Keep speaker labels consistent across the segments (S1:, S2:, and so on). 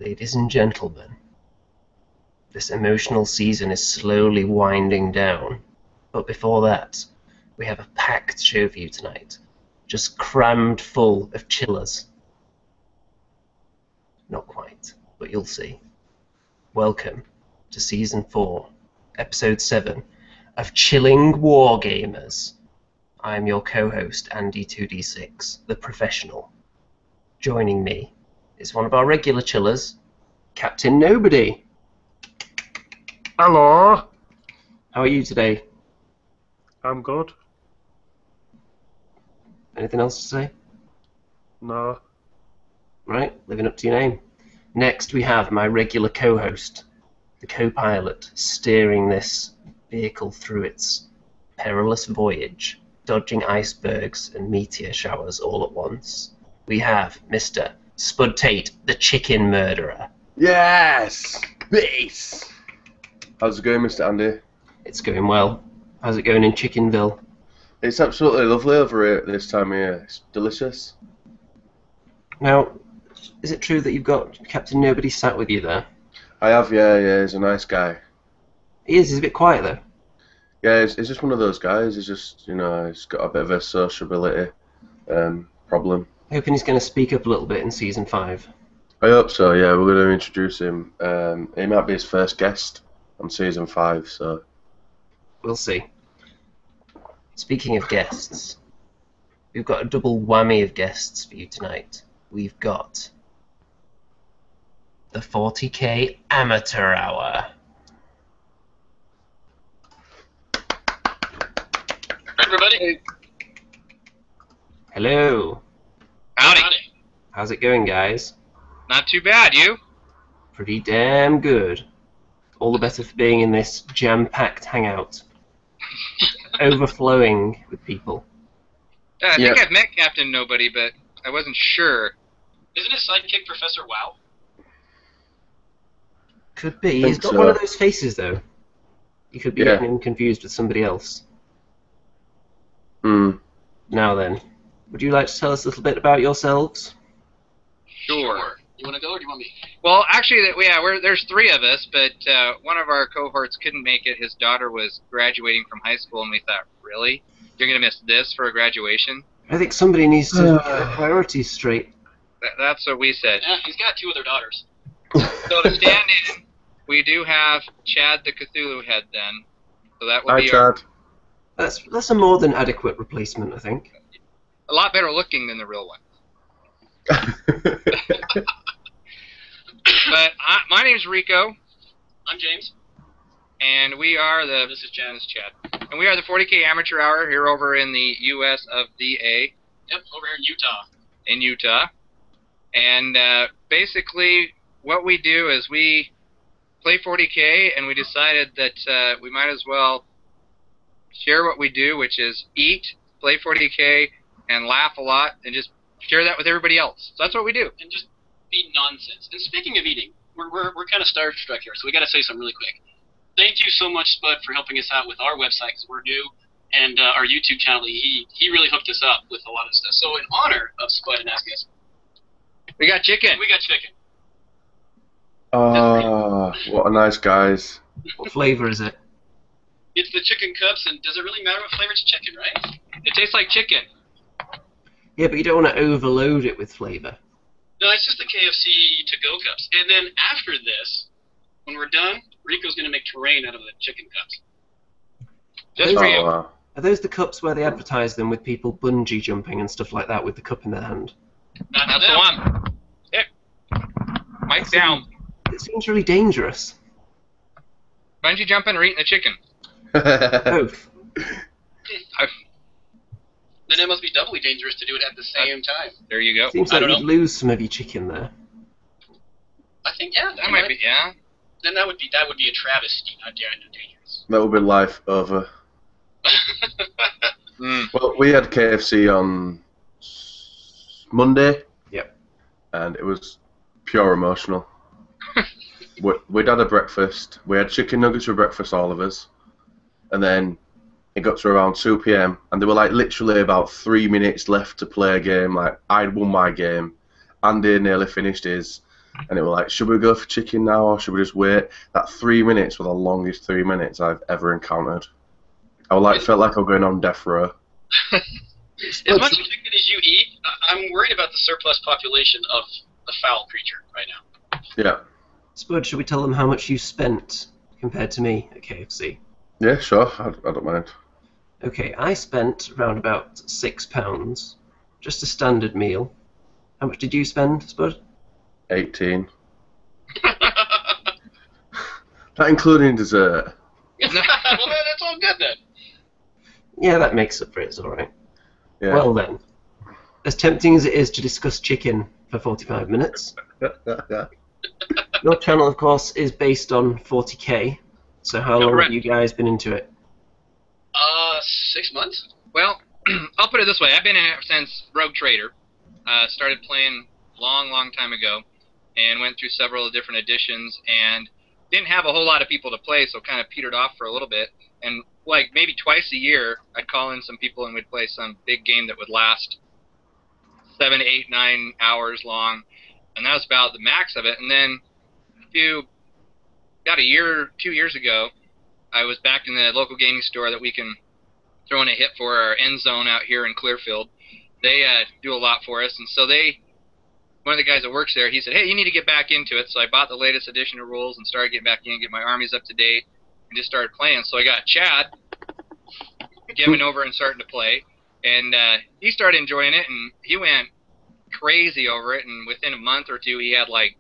S1: Ladies and gentlemen, this emotional season is slowly winding down, but before that, we have a packed show for you tonight, just crammed full of chillers. Not quite, but you'll see. Welcome to Season 4, Episode 7 of Chilling Wargamers. I'm your co-host, Andy2D6, the professional. Joining me is one of our regular chillers, Captain Nobody.
S2: Hello.
S1: How are you today?
S2: I'm good.
S1: Anything else to say?
S2: No.
S1: Right, living up to your name. Next we have my regular co-host, the co-pilot, steering this vehicle through its perilous voyage, dodging icebergs and meteor showers all at once. We have Mr. Spud Tate, the chicken murderer.
S3: Yes! Base! How's it going, Mr. Andy?
S1: It's going well. How's it going in Chickenville?
S3: It's absolutely lovely over here this time of year. It's delicious.
S1: Now, is it true that you've got Captain Nobody sat with you there?
S3: I have, yeah, he's a nice guy.
S1: He is, he's a bit quiet though.
S3: Yeah, he's just one of those guys. He's just, he's got a bit of a sociability problem.
S1: Hoping he's going to speak up a little bit in Season 5.
S3: I hope so, yeah. We're going to introduce him. He might be his first guest on Season 5, so...
S1: We'll see. Speaking of guests, we've got a double whammy of guests for you tonight. We've got the 40k Amateur Hour.
S4: Everybody.
S1: Hello.
S4: Howdy.
S1: How's it going, guys?
S4: Not too bad, you?
S1: Pretty damn good. All the better for being in this jam-packed hangout. Overflowing with people.
S4: I think I've met Captain Nobody, but I wasn't sure.
S5: Isn't his sidekick Professor Wow?
S1: Could be. He's got one of those faces, though. You could be getting him confused with somebody else. Now then, would you like to tell us a little bit about yourselves?
S4: Sure.
S5: You want to go or do you want me?
S4: Well, actually, there's three of us, but one of our cohorts couldn't make it. His daughter was graduating from high school, and we thought, really? You're going to miss this for a graduation?
S1: I think somebody needs to get their priorities straight.
S4: That's what we said.
S5: Yeah, he's got two other daughters.
S4: So to stand in, we do have Chad the Cthulhu head then. So that would
S3: Hi,
S4: be
S3: Chad.
S1: That's a more than adequate replacement, I think.
S4: a lot better looking than the real one. But my name's Rico.
S5: I'm James.
S4: And we are the...
S5: This is Chad.
S4: And we are the 40k Amateur Hour here over in the U.S. of D.A.
S5: Yep, over here in Utah.
S4: In Utah. And basically what we do is we play 40k, and we decided that we might as well share what we do, which is eat, play 40k, and laugh a lot, and just share that with everybody else. So that's what we do.
S5: And just be nonsense. And speaking of eating, we're kind of starstruck here, so we got to say something really quick. Thank you so much, Spud, for helping us out with our website, because we're new, and our YouTube channel. He really hooked us up with a lot of stuff. So in honor of Spud and asking us,
S4: we got chicken.
S3: Oh, what a nice guys.
S1: What flavour is it?
S5: It's the chicken cups, and does it really matter what flavor? It's chicken, right?
S4: It tastes like chicken.
S1: Yeah, but you don't want to overload it with flavour.
S5: No, it's just the KFC to-go cups. And then after this, when we're done, Rico's going to make terrain out of the chicken cups.
S4: Just for you.
S3: Wow.
S1: Are those the cups where they advertise them with people bungee jumping and stuff like that with the cup in their hand?
S4: That's the one. Yep. Mic down.
S1: It seems really dangerous.
S4: Bungee jumping or eating the chicken?
S1: Both.
S5: Then it must be doubly dangerous to do it at the same time.
S4: There you go.
S1: Seems
S5: I
S1: like
S5: don't
S1: you'd
S5: know.
S1: lose some of your chicken there.
S5: I think, yeah.
S4: That might be, yeah.
S5: Then that would be a travesty, not dangerous.
S3: That would be life over. Well, we had KFC on Monday.
S1: Yep.
S3: And it was pure emotional. We'd had a breakfast. We had chicken nuggets for breakfast, all of us. And then it got to around 2 p.m. and there were like literally about 3 minutes left to play a game. Like, I'd won my game. Andy nearly finished his. and it was like, should we go for chicken now or should we just wait? That 3 minutes were the longest 3 minutes I've ever encountered. Felt like I was going on death row.
S5: As much chicken as you eat, I'm worried about the surplus population of the fowl creature right now.
S3: Yeah.
S1: Spud, should we tell them how much you spent compared to me at KFC?
S3: Yeah, sure. I don't mind.
S1: Okay, I spent around about £6. Just a standard meal. How much did you spend, Spud?
S3: 18. Not including dessert.
S5: Well, that's all good then.
S1: Yeah, that makes up for it, it's alright.
S3: Yeah.
S1: Well then, as tempting as it is to discuss chicken for 45 minutes, your channel, of course, is based on 40k. So how long have you guys been into it?
S5: 6 months.
S4: Well, I'll put it this way. I've been in it since Rogue Trader. Started playing long time ago, and went through several different editions, and didn't have a whole lot of people to play, so kind of petered off for a little bit. And like maybe twice a year, I'd call in some people and we'd play some big game that would last 7, 8, 9 hours long, and that was about the max of it. And then about 2 years ago, I was back in the local gaming store that we can throw in a hit for our end zone out here in Clearfield. They do a lot for us, and so one of the guys that works there, he said, hey, you need to get back into it. So I bought the latest edition of rules and started getting back in, get my armies up to date, and just started playing. So I got Chad giving over and starting to play, and he started enjoying it, and he went crazy over it, and within a month or two, he had like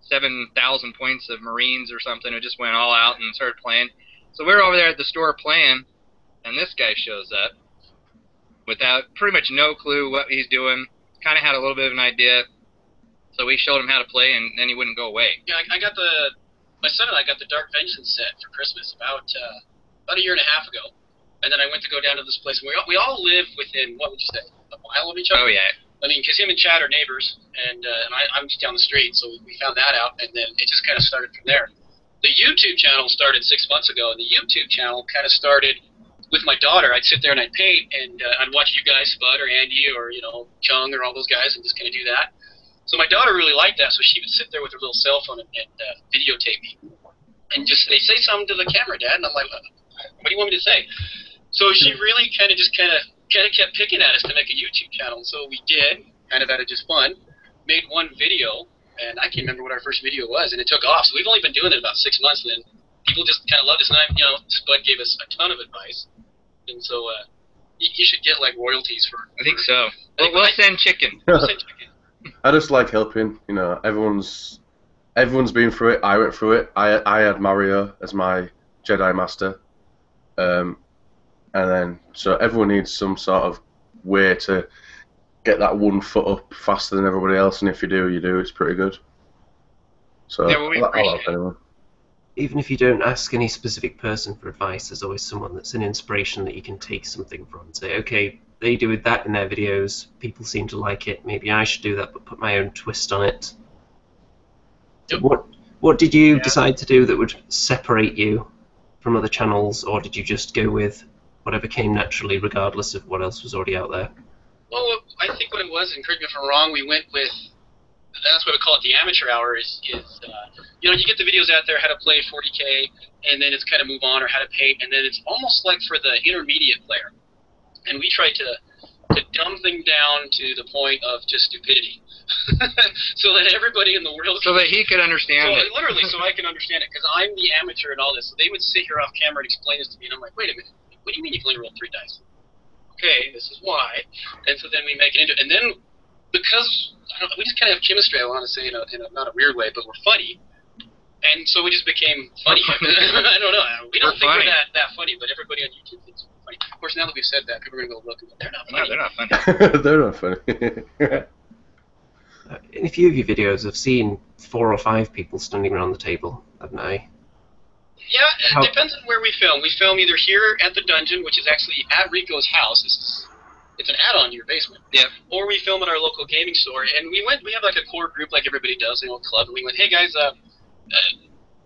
S4: 7,000 points of Marines or something, and just went all out and started playing. So we were over there at the store playing, and this guy shows up without pretty much no clue what he's doing. Kind of had a little bit of an idea, so we showed him how to play, and then he wouldn't go away.
S5: Yeah, my son and I got the Dark Vengeance set for Christmas about a year and a half ago, and then I went to go down to this place. We all live within, what would you say, a mile of each other?
S4: Oh yeah.
S5: I mean, because him and Chad are neighbors, and I'm just down the street, so we found that out, and then it just kind of started from there. The YouTube channel started 6 months ago, and the YouTube channel kind of started with my daughter. I'd sit there and I'd paint, and I'd watch you guys, Spud or Andy or Chung or all those guys, and just kind of do that. So my daughter really liked that, so she would sit there with her little cell phone and videotape me, and just they say something to the camera, Dad, and I'm like, what do you want me to say? So she really kind of kept picking at us to make a YouTube channel. So we did, kind of out of just fun, made one video, and I can't remember what our first video was, and it took off. So we've only been doing it about 6 months, and then people just kind of loved us, and Spud gave us a ton of advice, and so you should get like royalties for.
S4: I think so. We'll send chicken.
S5: We'll send chicken.
S3: I just like helping. Everyone's been through it. I went through it. I had Mario as my Jedi Master, and then so everyone needs some sort of way to get that 1 foot up faster than everybody else, and if you do, you do. It's pretty good. So
S4: yeah, well, we appreciate it.
S3: anyone.
S1: Even if you don't ask any specific person for advice, there's always someone that's an inspiration that you can take something from. Say, okay, they do that in their videos, people seem to like it, maybe I should do that, but put my own twist on it.
S5: Yep.
S1: What did you decide to do that would separate you from other channels, or did you just go with whatever came naturally, regardless of what else was already out there?
S5: Well, I think what it was, and correct me if I'm wrong, we went with, that's what we call it, the amateur hour, is you get the videos out there, how to play 40K, and then it's kind of move on, or how to paint, and then it's almost like for the intermediate player. And we tried to dumb things down to the point of just stupidity, so that everybody in the world
S4: so that he could understand it.
S5: Literally, so I can understand it, because I'm the amateur in all this. So they would sit here off camera and explain this to me, and I'm like, wait a minute, what do you mean you can only roll 3 dice? Okay, this is why. And so then we make it into, and then because we just kind of have chemistry, I want to say in a not a weird way, but we're funny. And so we just became funny. I don't know. We don't think we're that funny, but everybody on YouTube thinks we're funny. Of course, now that we've said that, people are going to go look and go, they're not funny.
S4: No, they're not funny.
S3: They're not funny.
S1: In a few of your videos, I've seen 4 or 5 people standing around the table, haven't I?
S5: Yeah, it depends on where we film. We film either here at the dungeon, which is actually at Rico's house. It's an add-on to your basement.
S4: Yeah.
S5: Or we film at our local gaming store, and we have like a core group like everybody does, a club, and we went, hey guys,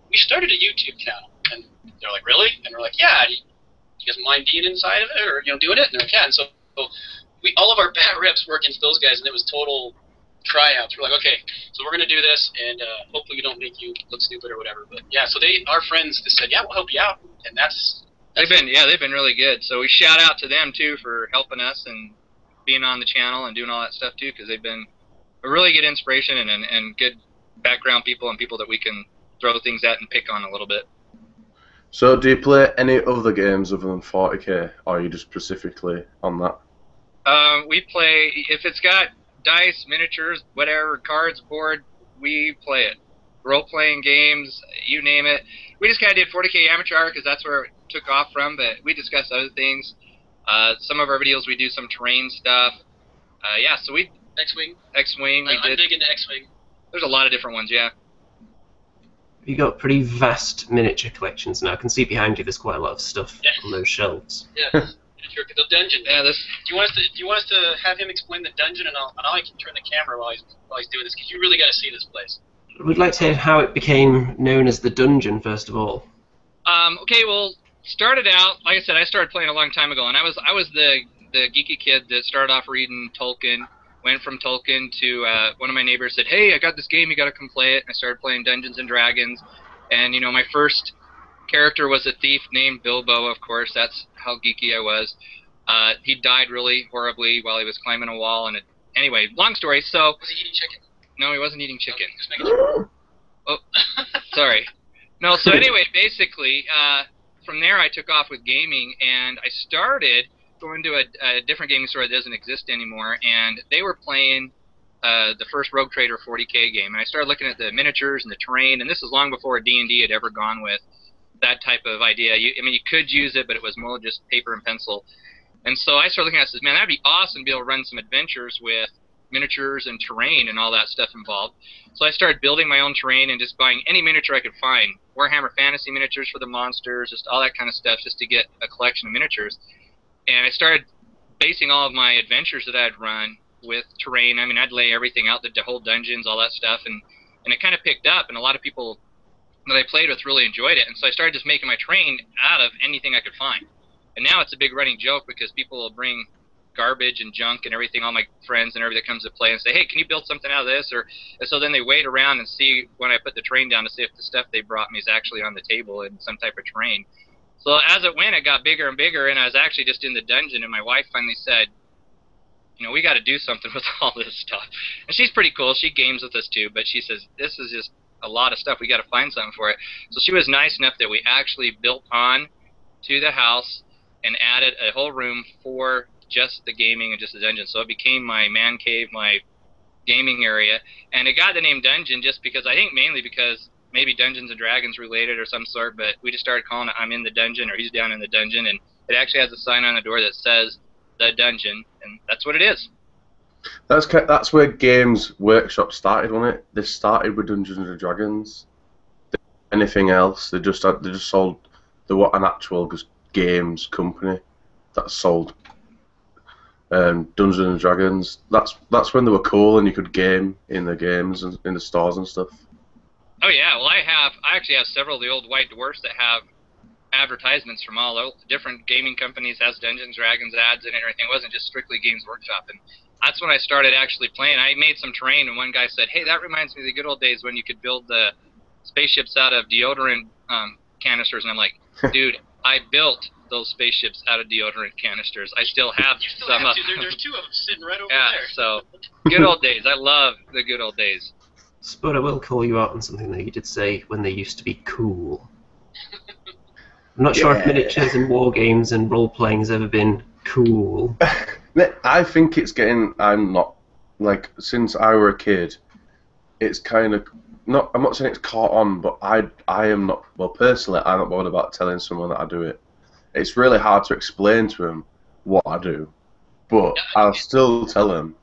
S5: we started a YouTube channel. And they're like, really? And we're like, yeah, do you guys mind being inside of it, or doing it? And they're like, yeah. And so we all of our bad reps were against those guys, and it was total tryouts. We're like, okay, so we're gonna do this, and hopefully we don't make you look stupid or whatever. But yeah, so our friends just said, yeah, we'll help you out, and that's
S4: they've been really good. So we shout out to them too for helping us and being on the channel and doing all that stuff too, because they've been a really good inspiration and good background people and people that we can throw things at and pick on a little bit.
S3: So do you play any other games other than 40k, or are you just specifically on that?
S4: We play, if it's got dice, miniatures, whatever, cards, board, we play it. Role-playing games, you name it. We just kind of did 40k amateur because that's where it took off from, but we discussed other things. Some of our videos we do some terrain stuff. Yeah, so we...
S5: X-Wing.
S4: X-Wing.
S5: I'm big into X-Wing.
S4: There's a lot of different ones, yeah.
S1: You got pretty vast miniature collections now. I can see behind you there's quite a lot of stuff on those shelves.
S5: Yeah. The dungeon.
S4: Yeah,
S5: Do you want us to have him explain the dungeon, and I can turn the camera while he's doing this, because you really got to see this place.
S1: We'd like to hear how it became known as the dungeon, first of all.
S4: Okay, well, started out, like I said, I started playing a long time ago, and I was the geeky kid that started off reading Tolkien, went from Tolkien to one of my neighbors said, hey, I got this game, you got to come play it, and I started playing Dungeons and Dragons, and, you know, my first character was a thief named Bilbo, of course. That's how geeky I was. He died really horribly while he was climbing a wall. And anyway, long story. So
S5: was he eating chicken?
S4: No, he wasn't eating chicken.
S5: Okay, just making sure.
S4: Oh, sorry. No. So anyway, basically, from there I took off with gaming, and I started going to a different gaming store that doesn't exist anymore, and they were playing the first Rogue Trader 40k game, and I started looking at the miniatures and the terrain, and this is long before D&D had ever gone with that type of idea. I mean, you could use it, but it was more just paper and pencil. And so I started looking at it and said, man, that'd be awesome to be able to run some adventures with miniatures and terrain and all that stuff involved. So I started building my own terrain and just buying any miniature I could find. Warhammer Fantasy miniatures for the monsters, just all that kind of stuff, just to get a collection of miniatures. And I started basing all of my adventures that I'd run with terrain. I mean, I'd lay everything out, the whole dungeons, all that stuff, and it kind of picked up, and a lot of people that I played with really enjoyed it, and so I started just making my terrain out of anything I could find. And now it's a big running joke because people will bring garbage and junk and everything, all my friends and everybody that comes to play, and say, hey, can you build something out of this? And so then they wait around and see when I put the terrain down to see if the stuff they brought me is actually on the table in some type of terrain. So as it went, it got bigger and bigger, and I was actually just in the dungeon, and my wife finally said, you know, we got to do something with all this stuff. And she's pretty cool. She games with us too, but she says, this is just a lot of stuff. We got to find something for it. So she was nice enough that we actually built on to the house and added a whole room for just the gaming and just the dungeon. So it became my man cave, my gaming area. And it got the name Dungeon just because, I think mainly because maybe Dungeons and Dragons related or some sort, but we just started calling it I'm in the dungeon or he's down in the dungeon. And it actually has a sign on the door that says the dungeon, and that's what it is.
S3: That's where Games Workshop started, wasn't it? They started with Dungeons and Dragons. Anything else? They just sold. They were an actual games company that sold Dungeons and Dragons. That's when they were cool and you could game in the games and in the stores and stuff.
S4: Oh yeah, well I actually have several of the old White Dwarfs that have advertisements from all different gaming companies, has Dungeons Dragons ads in it and everything. It wasn't just strictly Games Workshop, and that's when I started actually playing. I made some terrain, and one guy said, hey, that reminds me of the good old days when you could build the spaceships out of deodorant canisters. And I'm like, dude, I built those spaceships out of deodorant canisters. I still have some.
S5: There's two of them sitting right over
S4: yeah,
S5: there.
S4: So good old days. I love the good old days.
S1: But I will call you out on something that you did say when they used to be cool. I'm not sure if miniatures and war games and role-playing has ever been cool.
S3: I think it's getting. I'm not like since I were a kid. It's kind of not. I'm not saying it's caught on, but I am not. Well, personally, I'm not bothered about telling someone that I do it. It's really hard to explain to them what I do, but I'll still tell them.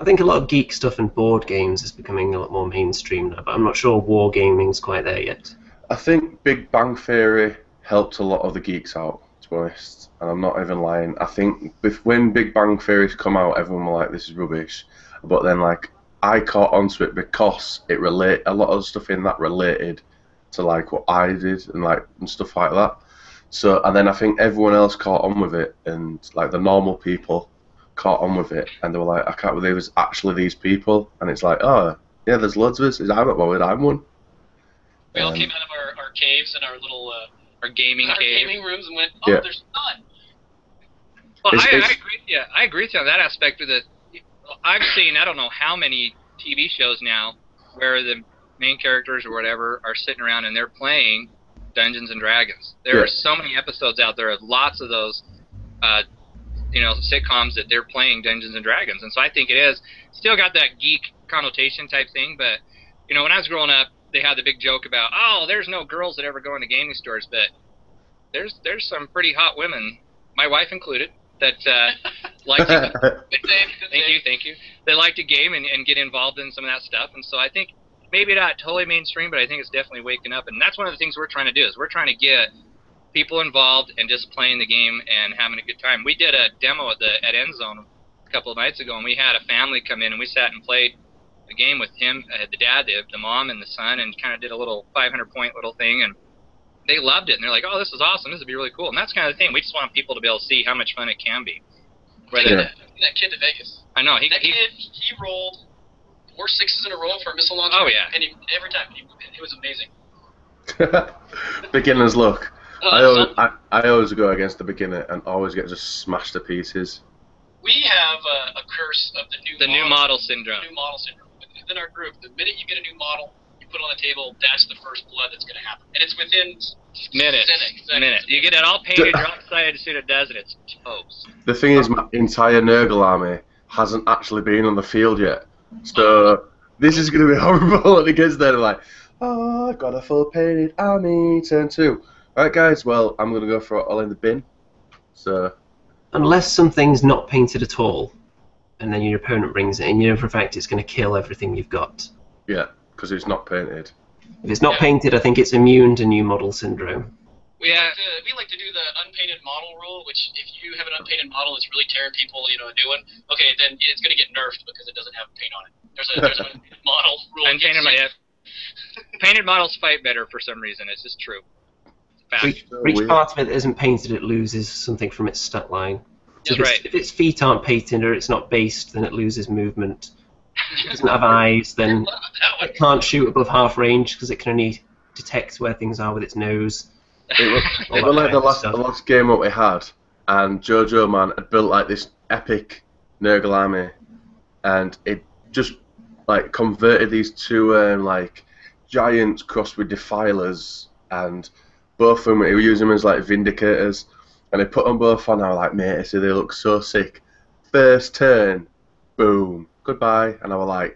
S1: I think a lot of geek stuff and board games is becoming a lot more mainstream now, but I'm not sure war gaming's quite there yet.
S3: I think Big Bang Theory helped a lot of the geeks out, to be honest, and I'm not even lying. I think when Big Bang Theory's come out, everyone were like, this is rubbish, but then like I caught onto it because it a lot of stuff in that related to like what I did and stuff like that. So and then I think everyone else caught on with it, and like the normal people caught on with it, and they were like, I can't believe it's actually these people, and it's like, oh, yeah, there's loads of us. I'm not bothered, I'm one.
S5: We all came out of our caves and our little
S4: Our gaming
S5: our
S4: cave.
S5: gaming rooms and went, oh,
S3: Yeah.
S5: there's none.
S4: Well, I
S3: It's-
S4: agree with you. I agree with you on that aspect of the. I've seen I don't know how many TV shows now where the main characters or whatever are sitting around and they're playing Dungeons and Dragons. There
S3: Yeah.
S4: are so many episodes out there of lots of those, sitcoms that they're playing Dungeons and Dragons, and so I think it is still got that geek connotation type thing. But when I was growing up, they had the big joke about, oh, there's no girls that ever go into gaming stores, but there's some pretty hot women, my wife included, that like to.
S5: Good save, good save.
S4: Thank you. They like to game and get involved in some of that stuff, and so I think maybe not totally mainstream, but I think it's definitely waking up, and that's one of the things we're trying to do is we're trying to get people involved and just playing the game and having a good time. We did a demo at End Zone a couple of nights ago, and we had a family come in and we sat and played a game with him, the dad, the mom, and the son, and kind of did a little 500-point little thing, and they loved it, and they're like, oh, this is awesome, this would be really cool. And that's kind of the thing, we just want people to be able to see how much fun it can be. Whether
S5: That kid to Vegas.
S4: I know,
S5: That kid, he rolled 4 6s in a row for a missile launcher.
S4: Oh, yeah.
S5: And every time, it was amazing.
S3: Beginner's luck.
S5: Oh,
S3: I always go against the beginner and always get just smashed to pieces.
S5: we have a curse of the
S4: new model syndrome.
S5: New model syndrome. Within our group, the minute you get a new model, you put it on the table, that's the first blood that's going to happen. And it's within
S4: Minutes. You get it all painted, you're all excited to see what it does, and it's toast.
S3: The thing is, my entire Nurgle army hasn't actually been on the field yet. So this is going to be horrible when it gets there. Like, oh, I've got a full painted army, turn 2. Alright guys, well, I'm going to go for it all in the bin. So,
S1: Unless something's not painted at all, and then your opponent brings it in, you know for a fact it's going to kill everything you've got.
S3: yeah, because it's not painted.
S1: If it's not painted, I think it's immune to new model syndrome.
S5: We like to do the unpainted model rule, which if you have an unpainted model that's really tearing people, a new one, okay, then it's going to get nerfed because it doesn't have paint on it. There's an unpainted model rule.
S4: Painted models fight better for some reason. It's just true.
S1: For each part of it that isn't painted, it loses something from its stat line. So
S4: That's right.
S1: if its feet aren't painted or it's not based, then it loses movement. If it doesn't have eyes, then it can't shoot above half range because it can only detect where things are with its nose.
S3: It was like the last game that we had, and Jojo Man had built like this epic Nurgle army, and it just like converted these two like giants crossed with defilers, and both of them he would use them as like vindicators, and I put them both on. I was like, mate, I see they look so sick. First turn, boom, goodbye, and I was like,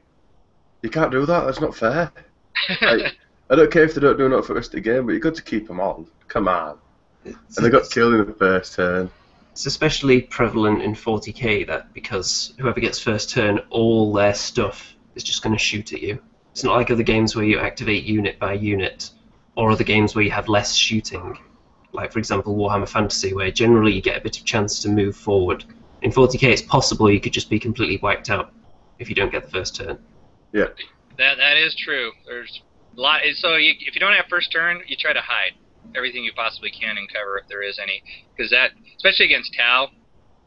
S3: you can't do that. That's not fair. Like, I don't care if they don't do enough for the rest of the game, but you've got to keep them on. Come on. And they got killed in the first turn.
S1: It's especially prevalent in 40k that because whoever gets first turn, all their stuff is just going to shoot at you. It's not like other games where you activate unit by unit, or other games where you have less shooting. Like, for example, Warhammer Fantasy, where generally you get a bit of chance to move forward. In 40k, it's possible you could just be completely wiped out if you don't get the first turn.
S3: Yeah.
S4: That is true. There's a lot. So if you don't have first turn, you try to hide everything you possibly can and cover if there is any, because that, especially against Tau,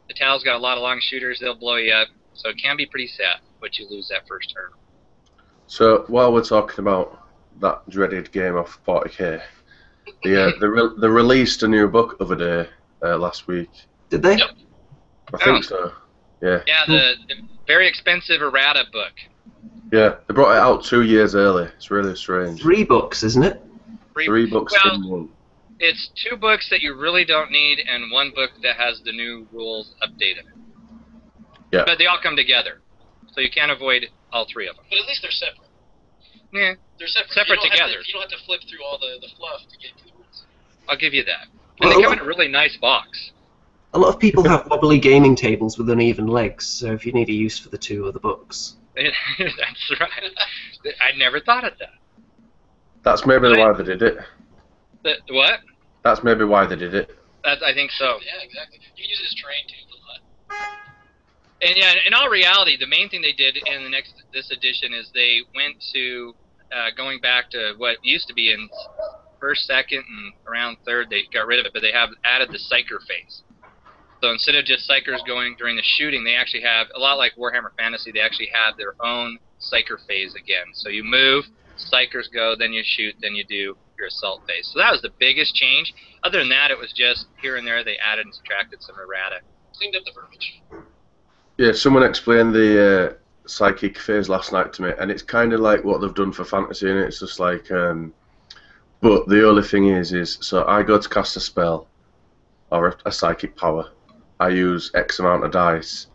S4: the Tau's got a lot of long shooters. They'll blow you up, so it can be pretty sad, but you lose that first turn.
S3: So while we're talking about that dreaded game of 40k, they released a new book the other day, last week.
S1: Did they?
S5: Yep.
S3: I think so. Yeah.
S4: Yeah, the very expensive errata book.
S3: Yeah, they brought it out 2 years early. It's really strange.
S1: 3 books, isn't it?
S3: 3 books
S4: well,
S3: in one.
S4: It's 2 books that you really don't need, and 1 book that has the new rules updated.
S3: Yeah.
S4: But they all come together, so you can't avoid all 3 of them.
S5: But at least they're separate.
S4: Yeah,
S5: They're separate.
S4: Separate
S5: you don't
S4: together.
S5: You don't have to flip through all the fluff to get to the rules.
S4: I'll give you that.
S1: Well,
S4: And they come in a really nice box.
S1: A lot of people have wobbly gaming tables with uneven legs, so if you need a use for the 2 other books.
S4: That's right. I never thought of that.
S3: That's maybe why they did it.
S4: What?
S3: That's maybe why they did it.
S4: I think so.
S5: Yeah, exactly. You can use it as terrain too a lot.
S4: And yeah, in all reality, the main thing they did in this edition is they went to going back to what used to be in first, second, and around third. They got rid of it, but they have added the Psyker phase. So instead of just Psychers going during the shooting, they actually have, a lot like Warhammer Fantasy, they actually have their own Psycher phase again. So you move, Psychers go, then you shoot, then you do your assault phase. So that was the biggest change. Other than that, it was just here and there they added and subtracted some errata.
S5: Cleaned up the verbiage.
S3: Yeah, someone explained the psychic phase last night to me, and it's kind of like what they've done for fantasy, and it's just like, but the only thing is, so I go to cast a spell, or a psychic power, I use X amount of dice,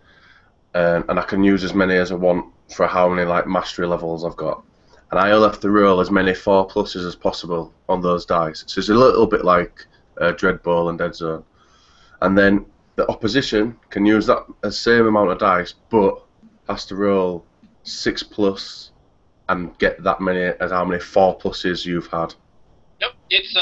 S3: and I can use as many as I want for how many like mastery levels I've got, and I only have to roll as many 4+s as possible on those dice. So it's a little bit like Dread Bowl and Dead Zone, and then the opposition can use that same amount of dice, but has to roll 6+ and get that many as how many 4+s you've had.
S5: Nope, it's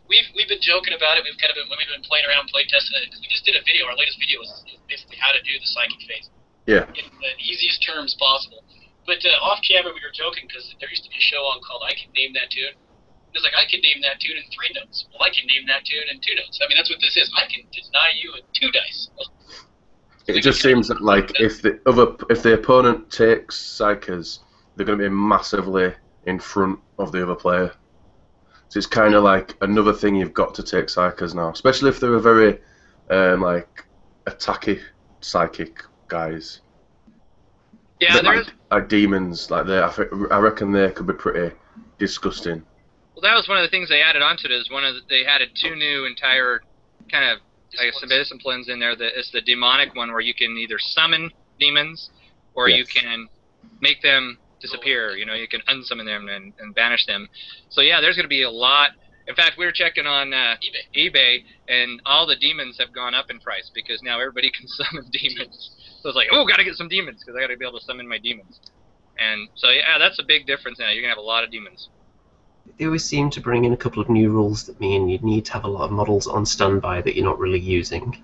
S5: we've been joking about it. We've kind of been when we've been playing around, play testing it. Because we just did a video. Our latest video is basically how to do the psychic phase.
S3: Yeah.
S5: In the easiest terms possible. But off camera, we were joking because there used to be a show on called "I Can Name That Tune." It was like, I can name that tune in 3 notes. Well, I can name that tune in 2 notes. I mean, that's what this is. I can deny you in 2 dice.
S3: It just seems that like if the opponent takes Psychers, they're going to be massively in front of the other player. So it's kind of like another thing you've got to take Psychers now, especially if they're a very like attacky psychic guys.
S4: Yeah,
S3: like demons, like I reckon they could be pretty disgusting.
S4: Well, that was one of the things they added onto it. They added 2 new entire kind of disciplines in there. It's the demonic one where you can either summon demons or you can make them disappear. You know, you can unsummon them and banish them. So yeah, there's going to be a lot. In fact, we were checking on eBay, and all the demons have gone up in price because now everybody can summon demons. So it's like, oh, got to get some demons because I got to be able to summon my demons. And so yeah, that's a big difference now. You're going to have a lot of demons.
S1: They always seem to bring in a couple of new rules that mean you need to have a lot of models on standby that you're not really using.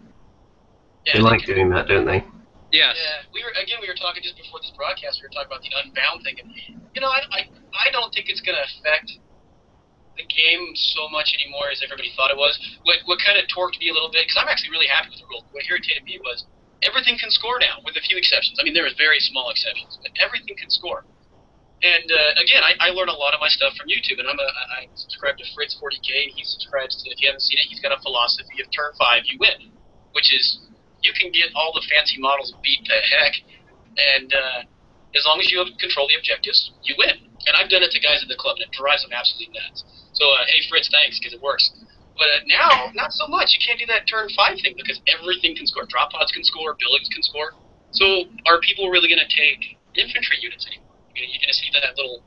S5: Yeah,
S1: they like doing that, don't they?
S4: Yes.
S5: Yeah, we were talking just before this broadcast. We were talking about the Unbound thing, and you know, I don't think it's going to affect the game so much anymore as everybody thought it was. What kind of torqued me a little bit, because I'm actually really happy with the rule. What irritated me was everything can score now, with a few exceptions. I mean, there are very small exceptions, but everything can score. And again, I learn a lot of my stuff from YouTube, and I subscribe to Fritz 40K, and he subscribes to, if you haven't seen it, he's got a philosophy of turn 5, you win, which is you can get all the fancy models beat to heck, and as long as you control the objectives, you win. And I've done it to guys at the club, and it drives them absolutely nuts. So, hey, Fritz, thanks, because it works. But now, not so much. You can't do that turn 5 thing because everything can score. Drop pods can score, buildings can score. So are people really going to take infantry units anymore? You're going to see that little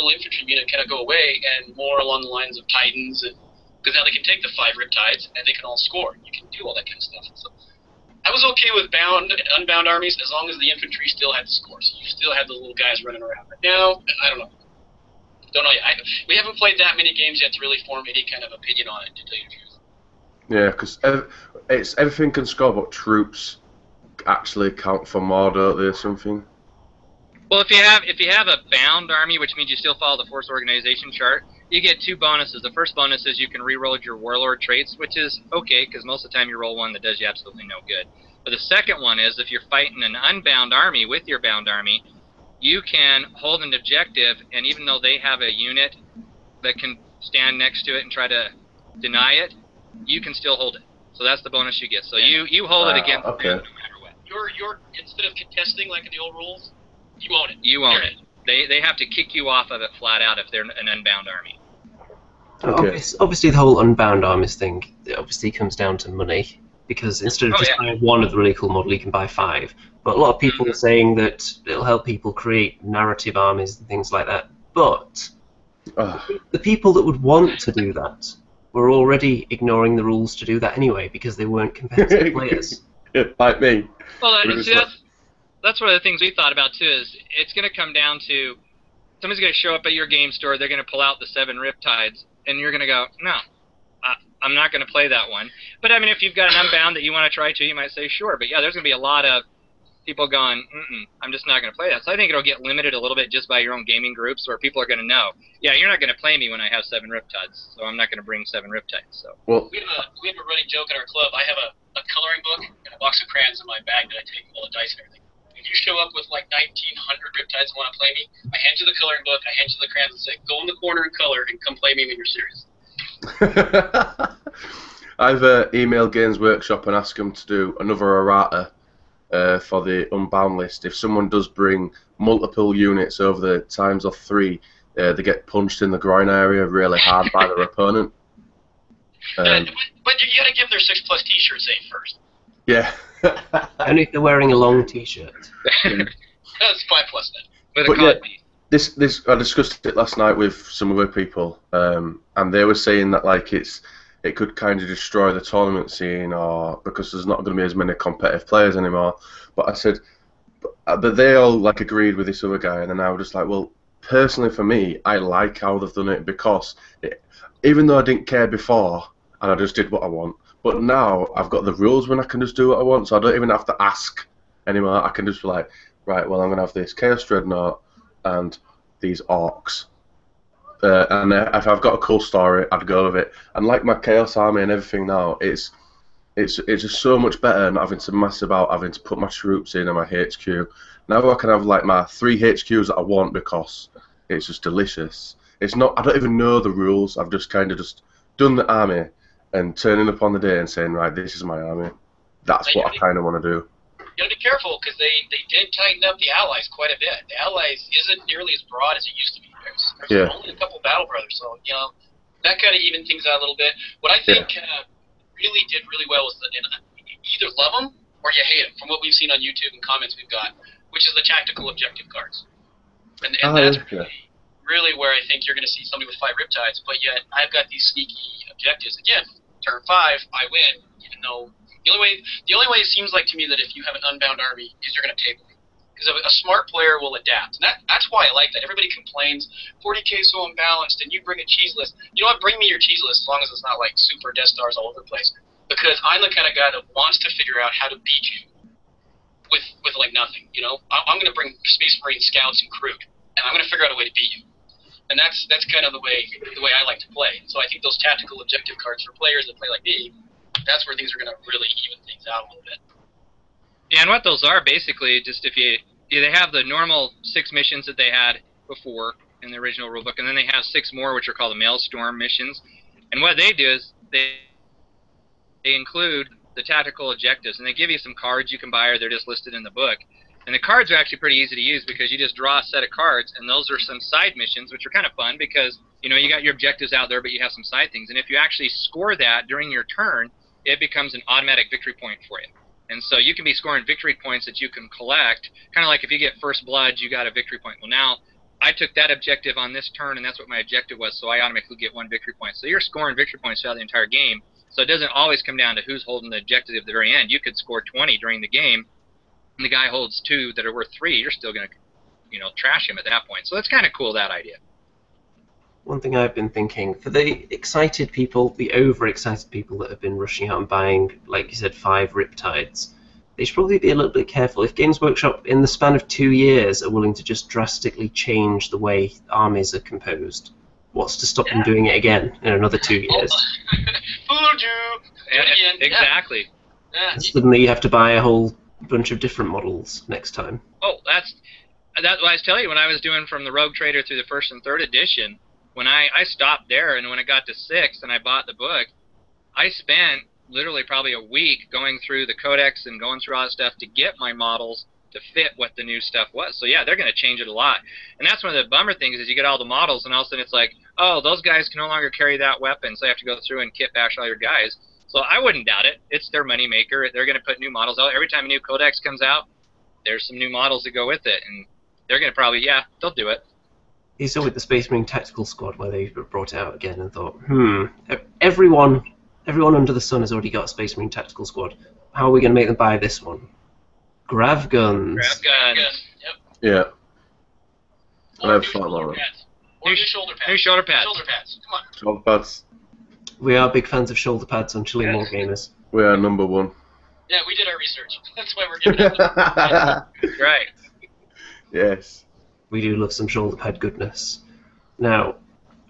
S5: infantry unit kind of go away, and more along the lines of Titans, because now they can take the 5 Riptides, and they can all score. You can do all that kind of stuff. So I was okay with unbound armies as long as the infantry still had the score. So you still had the little guys running around. But now, I don't know. Don't know yet. We haven't played that many games yet to really form any kind of opinion on it, to tell you the truth.
S3: Yeah, because it's everything can score, but troops actually count for more, don't they, or something?
S4: Well, if you have a bound army, which means you still follow the force organization chart, you get 2 bonuses. The first bonus is you can reroll your warlord traits, which is okay because most of the time you roll one that does you absolutely no good. But the second one is if you're fighting an unbound army with your bound army, you can hold an objective, and even though they have a unit that can stand next to it and try to deny it, you can still hold it. So that's the bonus you get. So you hold it against them no matter what.
S5: You're instead of contesting like in the old rules, you own it.
S4: You own it. They have to kick you off of it flat out if they're an unbound army.
S3: Okay.
S1: Obviously, the whole unbound armies thing obviously comes down to money, because instead of just buying one of the really cool model, you can buy 5. But a lot of people are saying that it'll help people create narrative armies and things like that. But the people that would want to do that were already ignoring the rules to do that anyway, because they weren't competitive players.
S3: Like me.
S4: Well, that's one of the things we thought about too. Is it's going to come down to somebody's going to show up at your game store. They're going to pull out the 7 Riptides, and you're going to go, no, I'm not going to play that one. But I mean, if you've got an unbound that you want to try too, you might say sure. But yeah, there's going to be a lot of people going, I'm just not going to play that. So I think it'll get limited a little bit just by your own gaming groups where people are going to know, yeah, you're not going to play me when I have 7 Riptides, so I'm not going to bring 7 Riptides. So
S3: Well,
S5: We have a running joke in our club. I have a coloring book and a box of crayons in my bag that I take all the dice and everything. If you show up with like 1,900 Riptides and want to play me, I hand you the coloring book, I hand you the crayons and say, go in the corner and color and come play me when you're serious.
S3: I've emailed Games Workshop and asked them to do another errata for the Unbound list. If someone does bring multiple units over the times of 3, they get punched in the groin area really hard by their opponent.
S5: But you got to give their 6+ T-shirts A first.
S3: Yeah.
S1: Only if they're wearing a long T-shirt.
S5: That's 5+ then.
S4: with
S3: But
S4: a cod
S3: yeah, this I discussed it last night with some other people, and they were saying that like it could kind of destroy the tournament scene, or because there's not going to be as many competitive players anymore. But I said, but they all like agreed with this other guy, and then I was just like, well, personally for me, I like how they've done it because even though I didn't care before and I just did what I want, but now I've got the rules when I can just do what I want, so I don't even have to ask anymore. I can just be like, right, well, I'm going to have this Chaos Dreadnought and these Orcs. And if I've got a cool story, I'd go with it. And like my Chaos Army and everything now, it's just so much better not having to mess about, having to put my troops in and my HQ. Now I can have like my 3 HQs that I want because it's just delicious. It's not. I don't even know the rules. I've just kind of just done the army and turning up on the day and saying, right, this is my army. That's what I kind of want to do.
S5: You gotta be careful because they did tighten up the allies quite a bit. The allies isn't nearly as broad as it used to be. There's only a couple battle brothers, so that kind of evened things out a little bit. What I think really did really well was that you either love them or you hate them. From what we've seen on YouTube and comments we've got, which is the tactical objective cards, and that's really where I think you're going to see somebody with 5 Riptides. But yet I've got these sneaky objectives. Again, turn 5, I win, even though. The only way it seems like to me that if you have an unbound army is you're going to table me. Because a smart player will adapt. And that's why I like that. Everybody complains, 40k so unbalanced, and you bring a cheese list. You know what? Bring me your cheese list as long as it's not like super Death Stars all over the place. Because I'm the kind of guy that wants to figure out how to beat you with like nothing. I'm going to bring Space Marine scouts and crude, and I'm going to figure out a way to beat you. And that's kind of the way I like to play. So I think those tactical objective cards for players that play like me, that's where things are going to really even things out a little bit.
S4: Yeah, and what those are basically, just if they have the normal 6 missions that they had before in the original rulebook, and then they have 6 more which are called the Maelstrom missions. And what they do is they include the tactical objectives, and they give you some cards you can buy, or they're just listed in the book. And the cards are actually pretty easy to use because you just draw a set of cards, and those are some side missions, which are kind of fun because you got your objectives out there, but you have some side things. And if you actually score that during your turn, it becomes an automatic victory point for you. And so you can be scoring victory points that you can collect, kind of like if you get First Blood, you got a victory point. Well, now I took that objective on this turn, and that's what my objective was, so I automatically get 1 victory point. So you're scoring victory points throughout the entire game. So it doesn't always come down to who's holding the objective at the very end. You could score 20 during the game, and the guy holds 2 that are worth 3. You're still going to, trash him at that point. So that's kind of cool, that idea.
S1: One thing I've been thinking, for the excited people, the overexcited people that have been rushing out and buying, like you said, 5 Riptides, they should probably be a little bit careful. If Games Workshop, in the span of 2 years, are willing to just drastically change the way armies are composed, what's to stop them doing it again in another 2 years?
S5: Fooled you! Do it again.
S4: Exactly.
S5: Yeah.
S1: Suddenly you have to buy a whole bunch of different models next time.
S4: Oh, that's what I was telling you when I was doing from the Rogue Trader through the 1st and 3rd edition. When I stopped there, and when it got to 6 and I bought the book, I spent literally probably a week going through the codex and going through all that stuff to get my models to fit what the new stuff was. So yeah, they're going to change it a lot. And that's one of the bummer things is you get all the models, and all of a sudden it's like, oh, those guys can no longer carry that weapon, so you have to go through and kit bash all your guys. So I wouldn't doubt it. It's their money maker. They're going to put new models out. Every time a new codex comes out, there's some new models that go with it, and they're going to probably, they'll do it.
S1: You saw with the Space Marine Tactical Squad where they brought it out again and thought, everyone under the sun has already got a Space Marine Tactical Squad. How are we going to make them buy this one? Grav guns.
S4: Grav guns.
S5: Yep.
S3: Yeah.
S5: Or
S3: I've
S5: new
S3: thought
S5: shoulder
S3: about
S5: pads. Or new shoulder pads.
S4: New shoulder pads.
S5: Shoulder pads. Come on.
S3: Shoulder pads.
S1: We are big fans of shoulder pads on Chilling Wargamers.
S3: We are number 1.
S5: Yeah, we did our research. That's why we're giving it.
S4: Right.
S3: Yes.
S1: We do love some shoulder pad goodness. Now,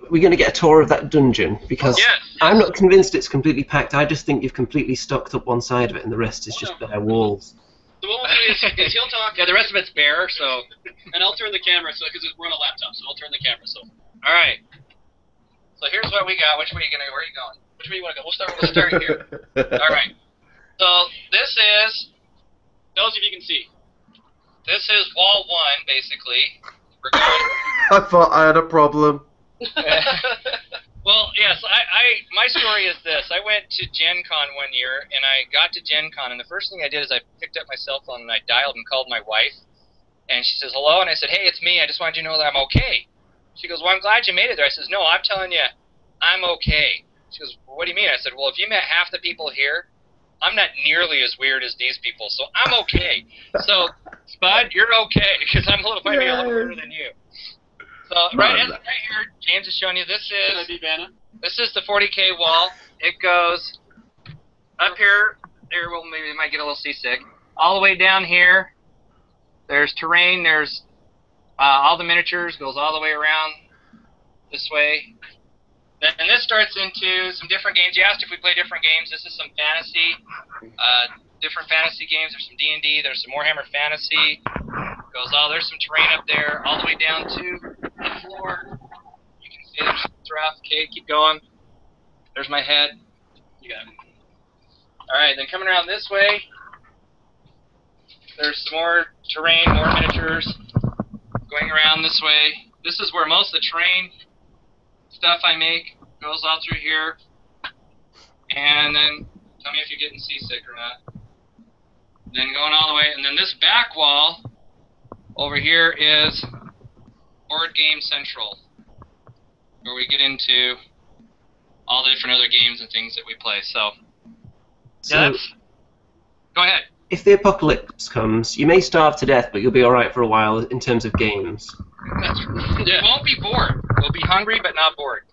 S1: we're going to get a tour of that dungeon, because
S4: Yes.
S1: I'm not convinced it's completely packed. I just think you've completely stocked up one side of it and the rest is just bare walls.
S5: So what we'll do is he'll talk,
S4: Yeah, the rest of it's bare, so...
S5: and I'll turn the camera, so because we're on a laptop, so I'll turn the camera. So,
S4: All right. So here's what we got. Which way where are you going?
S5: which way you want to go? We'll start here.
S4: All right. So this is
S5: Tell us if you can see.
S4: wall 1, basically. We're going...
S3: I thought I had a problem.
S4: Well, yes, my story is this. I went to Gen Con one year, and I got to Gen Con, and the first thing I did is I picked up my cell phone, and I dialed and called my wife, and she says, hello, and I said, hey, it's me, I just wanted you to know that I'm okay. She goes, well, I'm glad you made it there. I says, no, I'm telling you, I'm okay. She goes, well, what do you mean? I said, well, if you met half the people here, I'm not nearly as weird as these people, so I'm okay. So, Spud, you're okay, because I'm might be a little weirder than you. So right here, James is showing you. This is the 40K wall. It goes up here. There, well, maybe you might get a little seasick. All the way down here. There's terrain. There's all the miniatures. Goes all the way around this way. And this starts into some different games. You asked if we play different games. This is some fantasy, different fantasy games. There's some D&D. There's some Warhammer Fantasy. There's some terrain up there, all the way down to the floor. You can see there's throughout. Okay, keep going. There's my head. You got it. All right, then coming around this way, there's some more terrain, more miniatures. Going around this way. This is where most of the terrain stuff I make goes all through here. And then tell me if you're getting seasick or not. Then going all the way, and then this back wall over here is Board Game Central, where we get into all the different other games and things that we play. So go ahead.
S1: If the apocalypse comes, you may starve to death, but you'll be alright for a while in terms of games.
S4: You won't be bored. We'll be hungry, but not bored.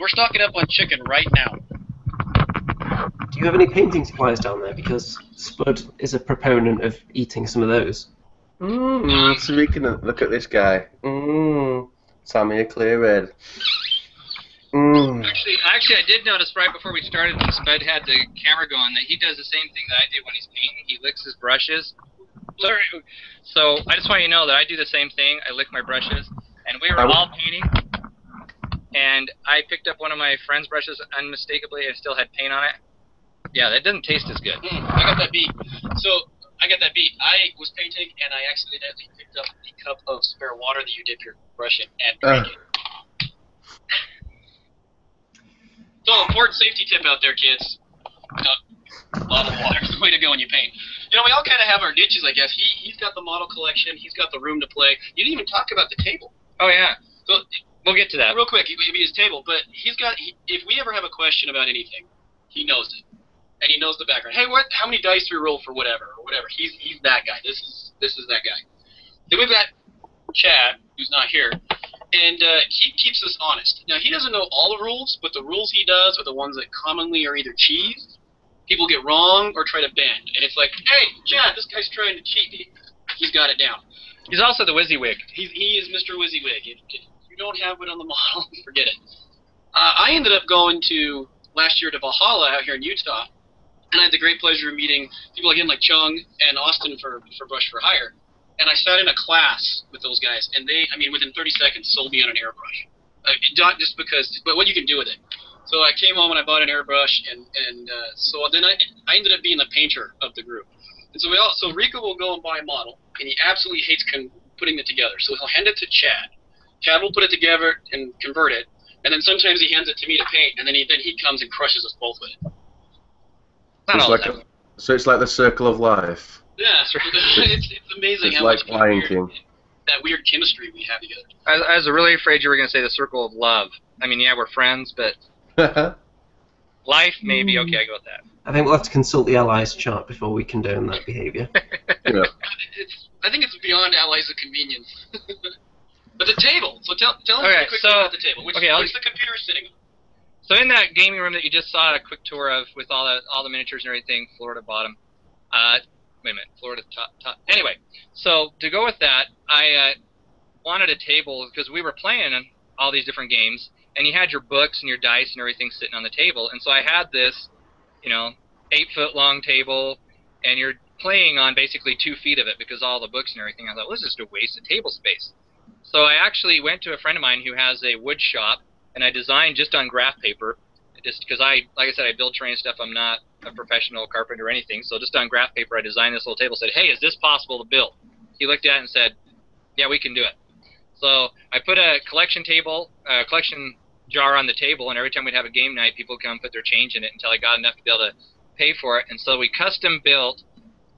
S5: We're stocking up on chicken right now.
S1: Do you have any painting supplies down there? Because Spud is a proponent of eating some of those.
S3: Speaking of, look at this guy. Sammy a clear red.
S4: Actually, I did notice right before we started when Spud had the camera going that he does the same thing that I do when he's painting. He licks his brushes. So I just want you to know that I do the same thing. I lick my brushes. And we were all painting. And I picked up one of my friend's brushes unmistakably and still had paint on it. Yeah, that doesn't taste as good.
S5: I got that beat. I was painting and I accidentally picked up the cup of spare water that you dip your brush in and drank it. So, important safety tip out there, kids. A lot of water is the way to go when you paint. You know, we all kind of have our niches, I guess. He's got the model collection. He's got the room to play. You didn't even talk about the table.
S4: Oh, yeah.
S5: So,
S4: we'll get to that.
S5: Real quick, it'll be his table. But if we ever have a question about anything, he knows it. And he knows the background. Hey, how many dice do we roll for whatever? He's that guy. This is that guy. Then we've got Chad, who's not here. And he keeps us honest. Now, he doesn't know all the rules, but the rules he does are the ones that commonly are either cheesed, people get wrong, or try to bend. And it's like, hey, Chad, this guy's trying to cheat. He's got it down.
S4: He's also the WYSIWYG.
S5: He is Mr. WYSIWYG. If you don't have it on the model, forget it. I ended up going last year to Valhalla out here in Utah, and I had the great pleasure of meeting people again like Chung and Austin for Brush for Hire. And I sat in a class with those guys, and they, within 30 seconds, sold me on an airbrush. Not just because, but what you can do with it. So I came home and I bought an airbrush, and so then I ended up being the painter of the group. And so Rico will go and buy a model, and he absolutely hates putting it together. So he'll hand it to Chad. Chad will put it together and convert it, and then sometimes he hands it to me to paint, and then he comes and crushes us both with it.
S3: So it's like the circle of life.
S5: Yeah, it's amazing how
S3: like
S5: much
S3: Lion King.
S5: That weird chemistry we have together.
S4: I was really afraid you were going to say the circle of love. Yeah, we're friends, but life, maybe. Okay, I go with that.
S1: I think we'll have to consult the Allies chart before we condone that behaviour.
S3: Yeah.
S5: I think it's beyond allies of convenience. But the table. So tell us quickly about the table. Which the computer is sitting on? So in that gaming room that you just saw a quick tour of with all the miniatures and everything, floor to bottom,
S4: Wait a minute, Florida top. Anyway, so to go with that, I wanted a table because we were playing all these different games, and you had your books and your dice and everything sitting on the table. And so I had this, 8-foot long table, and you're playing on basically 2 feet of it because all the books and everything. I thought, well, this is just a waste of table space. So I actually went to a friend of mine who has a wood shop, and I designed just on graph paper, just because like I said, I build terrain stuff. I'm not a professional carpenter or anything. So just on graph paper, I designed this little table. Said, hey, is this possible to build? He looked at it and said, yeah, we can do it. So I put a collection jar on the table, and every time we'd have a game night, people would come put their change in it until I got enough to be able to pay for it. And so we custom built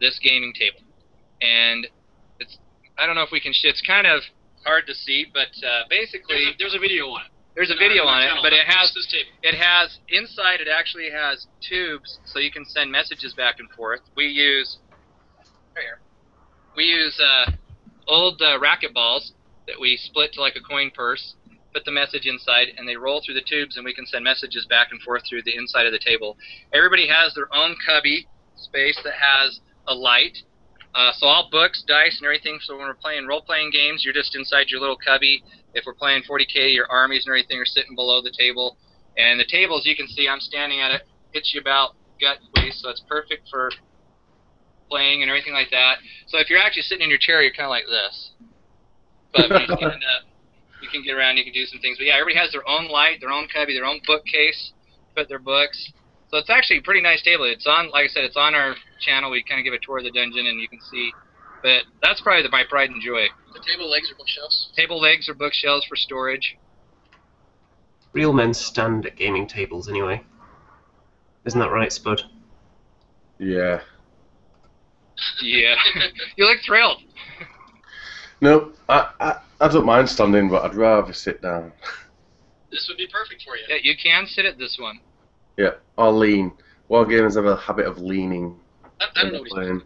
S4: this gaming table. And I don't know if we can, it's kind of hard to see, but basically
S5: there's a video on it.
S4: There's a video on it, but it has inside, it actually has tubes so you can send messages back and forth. We use old racket balls that we split to like a coin purse, put the message inside, and they roll through the tubes, and we can send messages back and forth through the inside of the table. Everybody has their own cubby space that has a light. So all books, dice, and everything. So when we're playing role-playing games, you're just inside your little cubby. If we're playing 40K, your armies and everything are sitting below the table. And the table, as you can see, I'm standing at it, hits you about gut waist, so it's perfect for playing and everything like that. So if you're actually sitting in your chair, you're kind of like this. But when you stand up, you can get around, you can do some things. But yeah, everybody has their own light, their own cubby, their own bookcase, put their books. So it's actually a pretty nice table. It's on, like I said, it's on our channel. We kind of give a tour of the dungeon, and you can see. But that's probably my pride and joy.
S5: The table legs are bookshelves?
S4: Table legs are bookshelves for storage.
S1: Real men stand at gaming tables anyway. Isn't that right, Spud?
S3: Yeah.
S4: Yeah. You look thrilled.
S3: No, I don't mind standing, but I'd rather sit down.
S5: This would be perfect for you.
S4: Yeah, you can sit at this one.
S3: Yeah, or lean. Wargamers have a habit of leaning.
S5: I don't know what he's
S3: playing.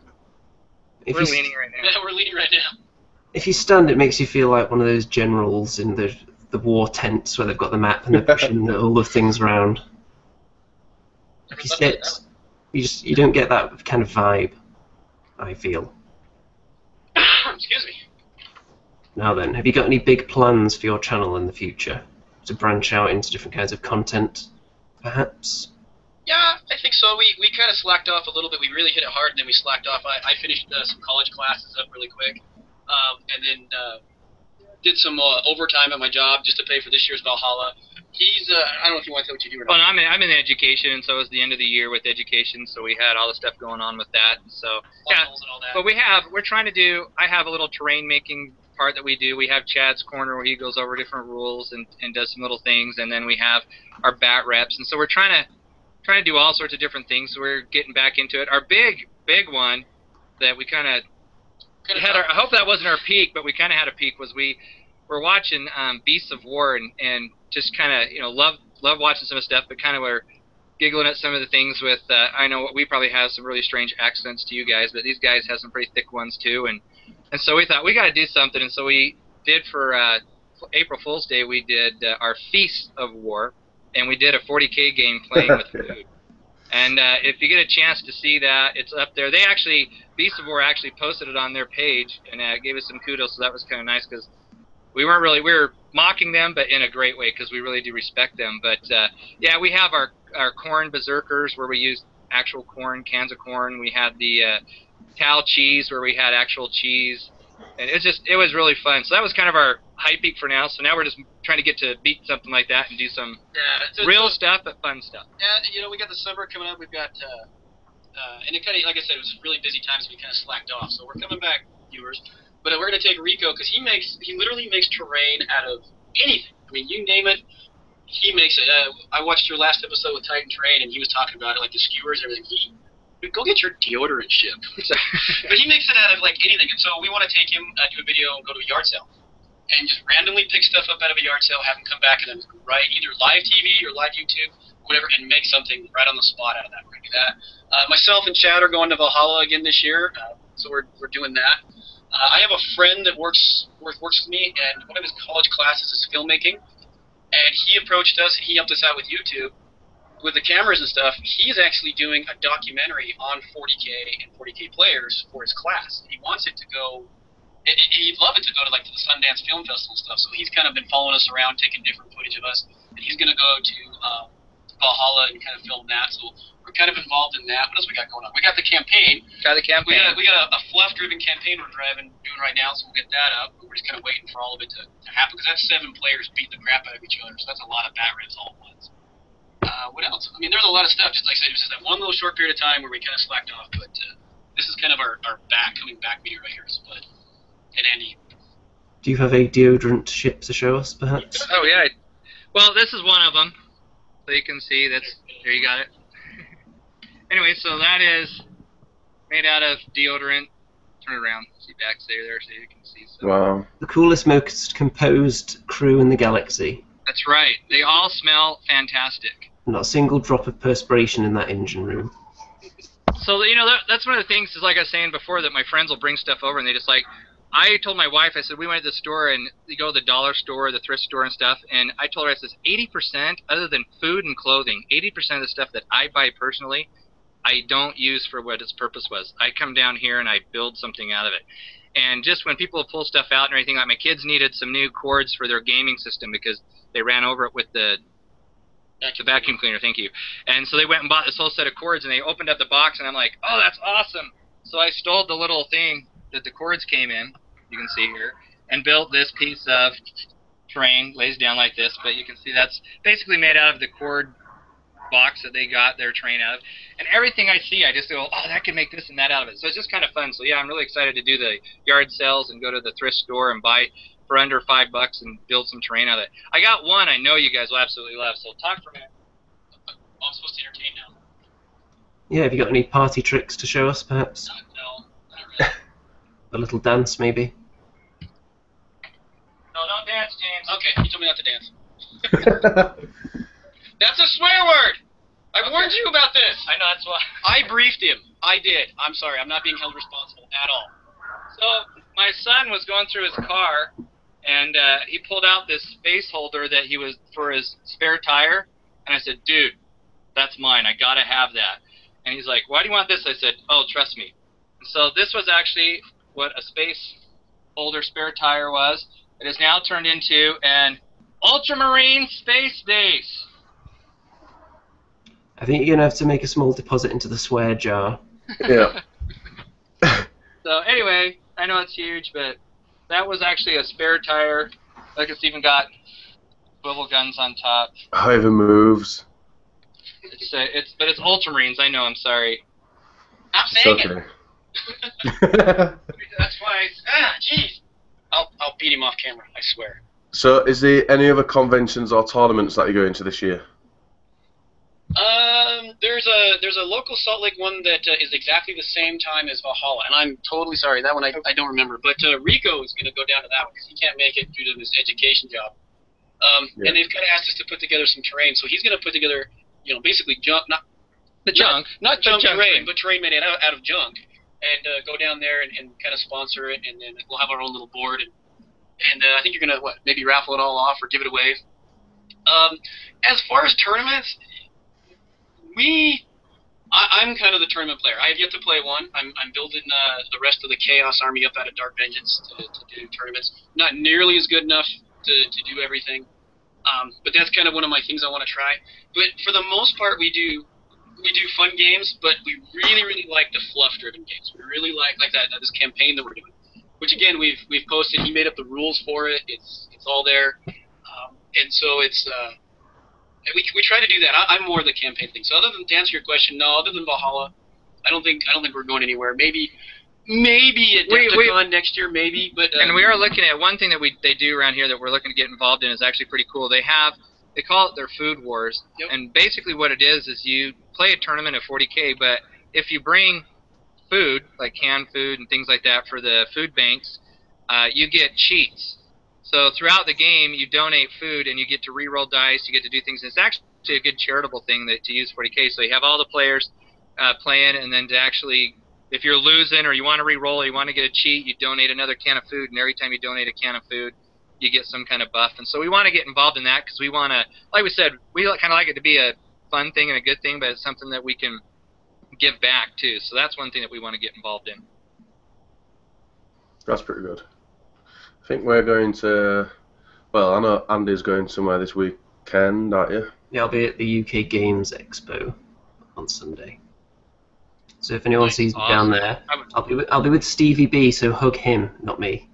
S4: We're leaning right now.
S5: Yeah, we're leaning right now.
S1: If you stand, it makes you feel like one of those generals in the war tents where they've got the map and they're pushing all the things around. If you sit, you don't get that kind of vibe, I feel.
S5: Excuse me.
S1: Now then, have you got any big plans for your channel in the future? To branch out into different kinds of content, perhaps?
S5: Yeah, I think so. We kind of slacked off a little bit. We really hit it hard, and then we slacked off. I finished some college classes up really quick, and then did some overtime at my job just to pay for this year's Valhalla. I don't know if you want to tell what you do or not.
S4: Well, I'm in education, and so it was the end of the year with education, so we had all the stuff going on with that. So yeah,
S5: And all that.
S4: but we're trying to do. I have a little terrain making part that we do. We have Chad's corner where he goes over different rules and does some little things, and then we have our bat reps, and so we're trying to do all sorts of different things. So we're getting back into it. Our big one that we kind of had. I hope that wasn't our peak, but we kind of had a peak. Was we're watching Beasts of War and just kind of love watching some of the stuff, but kind of we're giggling at some of the things with. I know we probably have some really strange accents to you guys, but these guys have some pretty thick ones too, and so we thought we got to do something, and so we did for April Fool's Day. We did our Feast of War, and we did a 40K game playing with food. And if you get a chance to see that, it's up there. Beasts of War actually posted it on their page and gave us some kudos, so that was kind of nice because we were mocking them, but in a great way because we really do respect them. But yeah, we have our corn berserkers where we used actual corn, cans of corn. We had the Tal cheese where we had actual cheese, and it was really fun. So that was kind of our high peak for now. So now we're just trying to get to beat something like that and do some real stuff but fun stuff.
S5: Yeah, we got the summer coming up. We've got and it kind of, like I said, it was a really busy time, so we kind of slacked off. So we're coming back, viewers. But we're gonna take Rico because he literally makes terrain out of anything. I mean, you name it, he makes it. I watched your last episode with Titan Terrain, and he was talking about it, like the skewers and everything. Go get your deodorant ship. But he makes it out of like anything, and so we want to take him, do a video, and go to a yard sale, and just randomly pick stuff up out of a yard sale, have him come back, and then write either live TV or live YouTube, whatever, and make something right on the spot out of that. We're gonna do that. Myself and Chad are going to Valhalla again this year, so we're doing that. I have a friend that works with me, and one of his college classes is filmmaking, and he approached us, and he helped us out with YouTube. with the cameras and stuff, he's actually doing a documentary on 40K and 40K players for his class. He wants it to go. He'd love it to go to like to the Sundance Film Festival and stuff. So he's kind of been following us around, taking different footage of us, and he's going to go to Valhalla and kind of film that. So we're kind of involved in that. What else we got going on? We got the campaign.
S4: Got the campaign.
S5: We got a fluff-driven campaign we're doing right now, so we'll get that up. We're just kind of waiting for all of it to happen because that's 7 players beating the crap out of each other. So that's a lot of bat rips all at once. What else? I mean, there's a lot of stuff. Just like I said, it was just that one little short period of time where we kind of slacked off. But this is kind of our coming back meter right here. But and Andy.
S1: Do you have a deodorant ship to show us, perhaps?
S4: Oh yeah. Well, this is one of them, so you can see that's there. You got it. Anyway, so that is made out of deodorant. Turn it around. See backstage there, so you can see. So.
S3: Wow.
S1: The coolest, most composed crew in the galaxy.
S4: That's right. They all smell fantastic.
S1: Not a single drop of perspiration in that engine room.
S4: So, that's one of the things, is like I was saying before, that my friends will bring stuff over, and they just like, I told my wife, I said, we went to the store, and you go to the dollar store, the thrift store and stuff, and I told her, I said, 80%, other than food and clothing, 80% of the stuff that I buy personally, I don't use for what its purpose was. I come down here and I build something out of it. And just when people pull stuff out and everything, like my kids needed some new cords for their gaming system because they ran over it with the vacuum cleaner, thank you. And so they went and bought this whole set of cords, and they opened up the box, and I'm like, oh, that's awesome. So I stole the little thing that the cords came in, you can see here, and built this piece of terrain, lays down like this, but you can see that's basically made out of the cord box that they got their terrain out of. And everything I see, I just go, oh, that could make this and that out of it. So it's just kind of fun. So yeah, I'm really excited to do the yard sales and go to the thrift store and buy for under $5 and build some terrain out of it. I got one I know you guys will absolutely love, so talk for a minute. Oh, I'm supposed to entertain now.
S1: Yeah, have you got any party tricks to show us, perhaps?
S5: No, not really.
S1: A little dance, maybe?
S4: No, don't dance, James.
S5: Okay, you told me not to dance. That's a swear word! I warned you about this!
S4: I know, that's why.
S5: I briefed him. I did. I'm sorry, I'm not being held responsible at all.
S4: So, my son was going through his car, and he pulled out this space holder that he was for his spare tire, and I said, dude, that's mine. I gotta have that. And he's like, why do you want this? I said, oh, trust me. So this was actually what a space holder spare tire was. It is now turned into an ultramarine space base.
S1: I think you're going to have to make a small deposit into the swear jar.
S3: Yeah.
S4: So anyway, I know it's huge, but that was actually a spare tire. Like it's even got swivel guns on top.
S3: How it moves.
S4: But it's ultramarines. I know. I'm sorry.
S5: I'm
S3: It's
S5: saying
S3: okay.
S5: it. That's why. Jeez. I'll beat him off camera. I swear.
S3: So, is there any other conventions or tournaments that you're going to this year?
S5: There's a local Salt Lake one that is exactly the same time as Valhalla, and I'm totally sorry, that one I don't remember, but Rico is going to go down to that one because he can't make it due to his education job.
S3: Yeah.
S5: And they've kind of asked us to put together some terrain, so he's going to put together, basically junk, not junk terrain, but terrain made out of junk, and go down there and kind of sponsor it, and then we'll have our own little board, and I think you're going to maybe raffle it all off or give it away. As far as tournaments, I'm kind of the tournament player. I have yet to play one. I'm building the rest of the Chaos Army up out of Dark Vengeance to do tournaments. Not nearly as good enough to do everything, but that's kind of one of my things I want to try. But for the most part, we do fun games, but we really like the fluff-driven games. We really like this campaign that we're doing, which again we've posted. He made up the rules for it. It's all there, and so it's. We try to do that. I'm more the campaign thing. So other than to answer your question, no. Other than Valhalla, I don't think we're going anywhere. Maybe at Adepticon next year, maybe. But
S4: and we are looking at one thing that they do around here that we're looking to get involved in is actually pretty cool. They call it their food wars,
S5: Yep.
S4: And basically what it is you play a tournament of 40K, but if you bring food like canned food and things like that for the food banks, you get cheats. So throughout the game, you donate food, and you get to re-roll dice, you get to do things. And it's actually a good charitable thing to use 40K. So you have all the players playing, and then to actually, if you're losing or you want to re-roll or you want to get a cheat, you donate another can of food, and every time you donate a can of food, you get some kind of buff. And so we want to get involved in that because we want to, like we said, we kind of like it to be a fun thing and a good thing, but it's something that we can give back too. So that's one thing that we want to get involved in.
S3: That's pretty good. I think we're going to. Well, I know Andy's going somewhere this weekend, aren't you?
S1: Yeah, I'll be at the UK Games Expo on Sunday. So if anyone
S4: Nice,
S1: sees me
S4: awesome.
S1: down there, I'll be with Stevie B. So hug him, not me.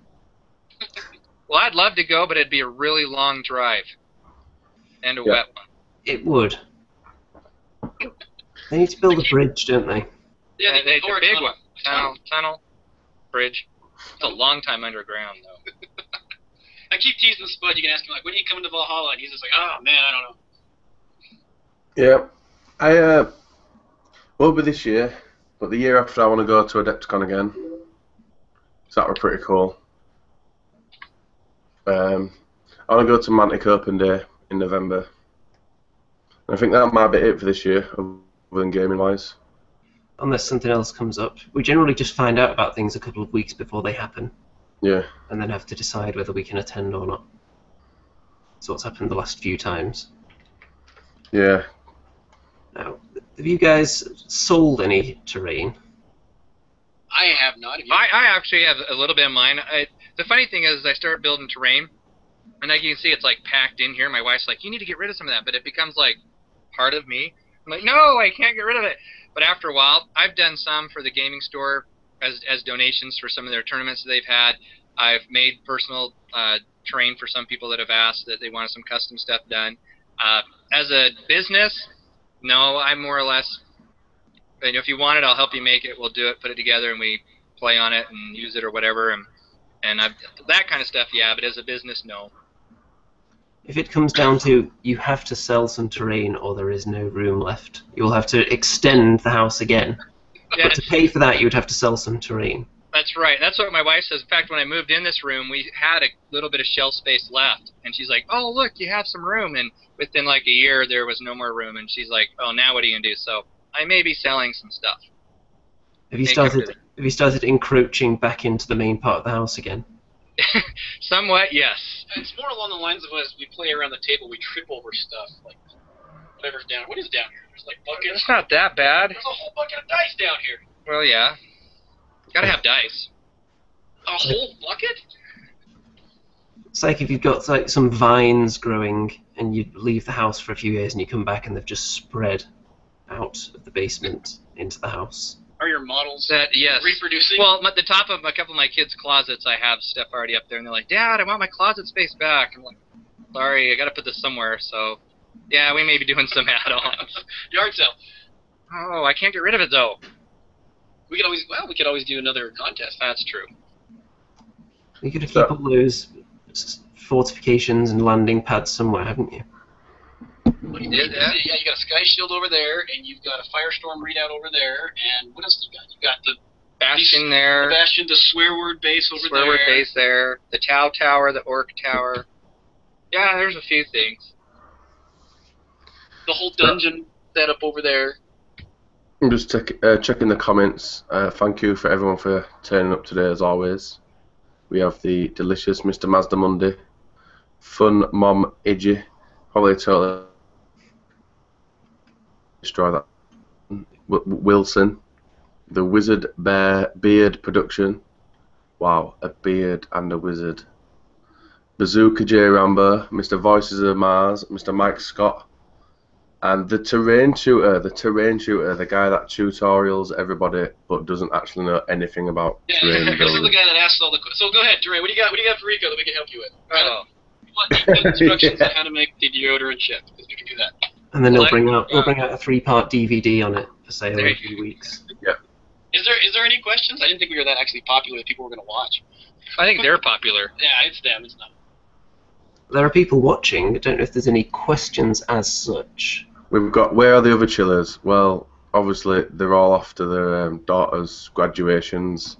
S4: Well, I'd love to go, but it'd be a really long drive and a
S3: Yeah.
S4: wet one.
S1: It would. They need to build a bridge, don't they?
S5: Yeah,
S4: It's a big
S5: tunnel.
S4: one. Tunnel, bridge. It's a long time underground, though.
S5: I keep teasing Spud. You can ask him, like, when are you coming to Valhalla? And he's just like, oh, man, I don't know.
S3: Yeah. I won't be this year, but the year after I want to go to Adepticon again. So that were pretty cool. I want to go to Mantic Open Day in November. I think that might be it for this year, other than gaming-wise.
S1: Unless something else comes up. We generally just find out about things a couple of weeks before they happen,
S3: Yeah.
S1: and then have to decide whether we can attend or not. That's what's happened the last few times.
S3: Yeah.
S1: Now, have you guys sold any terrain?
S5: I have not. Have you?
S4: I actually have a little bit of mine. The funny thing is, I start building terrain, and like you can see, it's like packed in here. My wife's like, "You need to get rid of some of that," but it becomes like part of me. I'm like, "No, I can't get rid of it." But after a while, I've done some for the gaming store as donations for some of their tournaments that they've had. I've made personal terrain for some people that have asked that they wanted some custom stuff done. As a business, no, I'm more or less. And if you want it, I'll help you make it. We'll do it, put it together, and we play on it and use it or whatever. And that kind of stuff, yeah. But as a business, no.
S1: If it comes down to you have to sell some terrain or there is no room left, you'll have to extend the house again.
S4: Yeah,
S1: But to pay for that, you would have to sell some terrain.
S4: that's right. That's what my wife says. In fact, when I moved in this room, we had a little bit of shelf space left, and she's like, "Oh, look, you have some room." And within like a year, there was no more room, and she's like, "Oh, now what are you gonna do?" So I may be selling some stuff.
S1: Have you
S4: Make up for
S1: started? Have you started encroaching back into the main part of the house again?
S4: Somewhat, yes.
S5: It's more along the lines of as we play around the table, we trip over stuff, like whatever's down. What is down here? There's like buckets.
S4: It's not that bad.
S5: There's a whole bucket of dice down here.
S4: Well, yeah. Gotta have dice.
S5: A whole bucket?
S1: It's like if you've got like some vines growing and you leave the house for a few years and you come back and they've just spread out of the basement into the house.
S5: Are your models
S4: Yes.
S5: reproducing?
S4: Well, at the top of a couple of my kids' closets, I have stuff already up there, and they're like, "Dad, I want my closet space back." I'm like, "Sorry, I gotta put this somewhere." So, yeah, we may be doing some add-ons.
S5: Yard sale.
S4: Oh, I can't get rid of it though.
S5: We could always do another contest.
S4: That's true.
S1: You're going to keep all those fortifications and landing pads somewhere, haven't you?
S5: What do you mean?
S4: Yeah.
S5: Yeah, you got a sky shield over there, and you've got a firestorm readout over there, and what else you got? You got the
S4: Bastion there.
S5: The Bastion, the swear word base over
S4: Swear word
S5: there.
S4: base there. The Tau Tower, the Orc Tower. Yeah, there's a few things.
S5: The whole dungeon setup over there.
S3: I'm just checking the comments. Thank you for everyone for turning up today, as always. We have the delicious Mr. Mazda Monday, Fun Mom Idgy, probably totally destroy that. Wilson, the Wizard Bear Beard Production. Wow, a beard and a wizard. Bazooka J Rambo, Mr. Voices of Mars, Mr. Mike Scott. And the terrain shooter, the guy that tutorials everybody but doesn't actually know anything about terrain
S5: This is the
S3: building.
S5: guy that asks all the questions. So go ahead, Dre. What do you got? What do you got for Rico that we can help you with?
S4: Oh.
S5: We want detailed instructions on how to make the deodorant chip, because we can do that.
S1: And then
S4: Well,
S1: he'll bring out a 3-part DVD on it for sale in a few weeks.
S5: Is there any questions? I didn't think we were that actually popular that people were going to watch.
S4: I think they're popular.
S5: Yeah, it's them. It's not.
S1: There are people watching. I don't know if there's any questions as such.
S3: We've got, where are the other chillers? Well, obviously they're all off to their daughters' graduations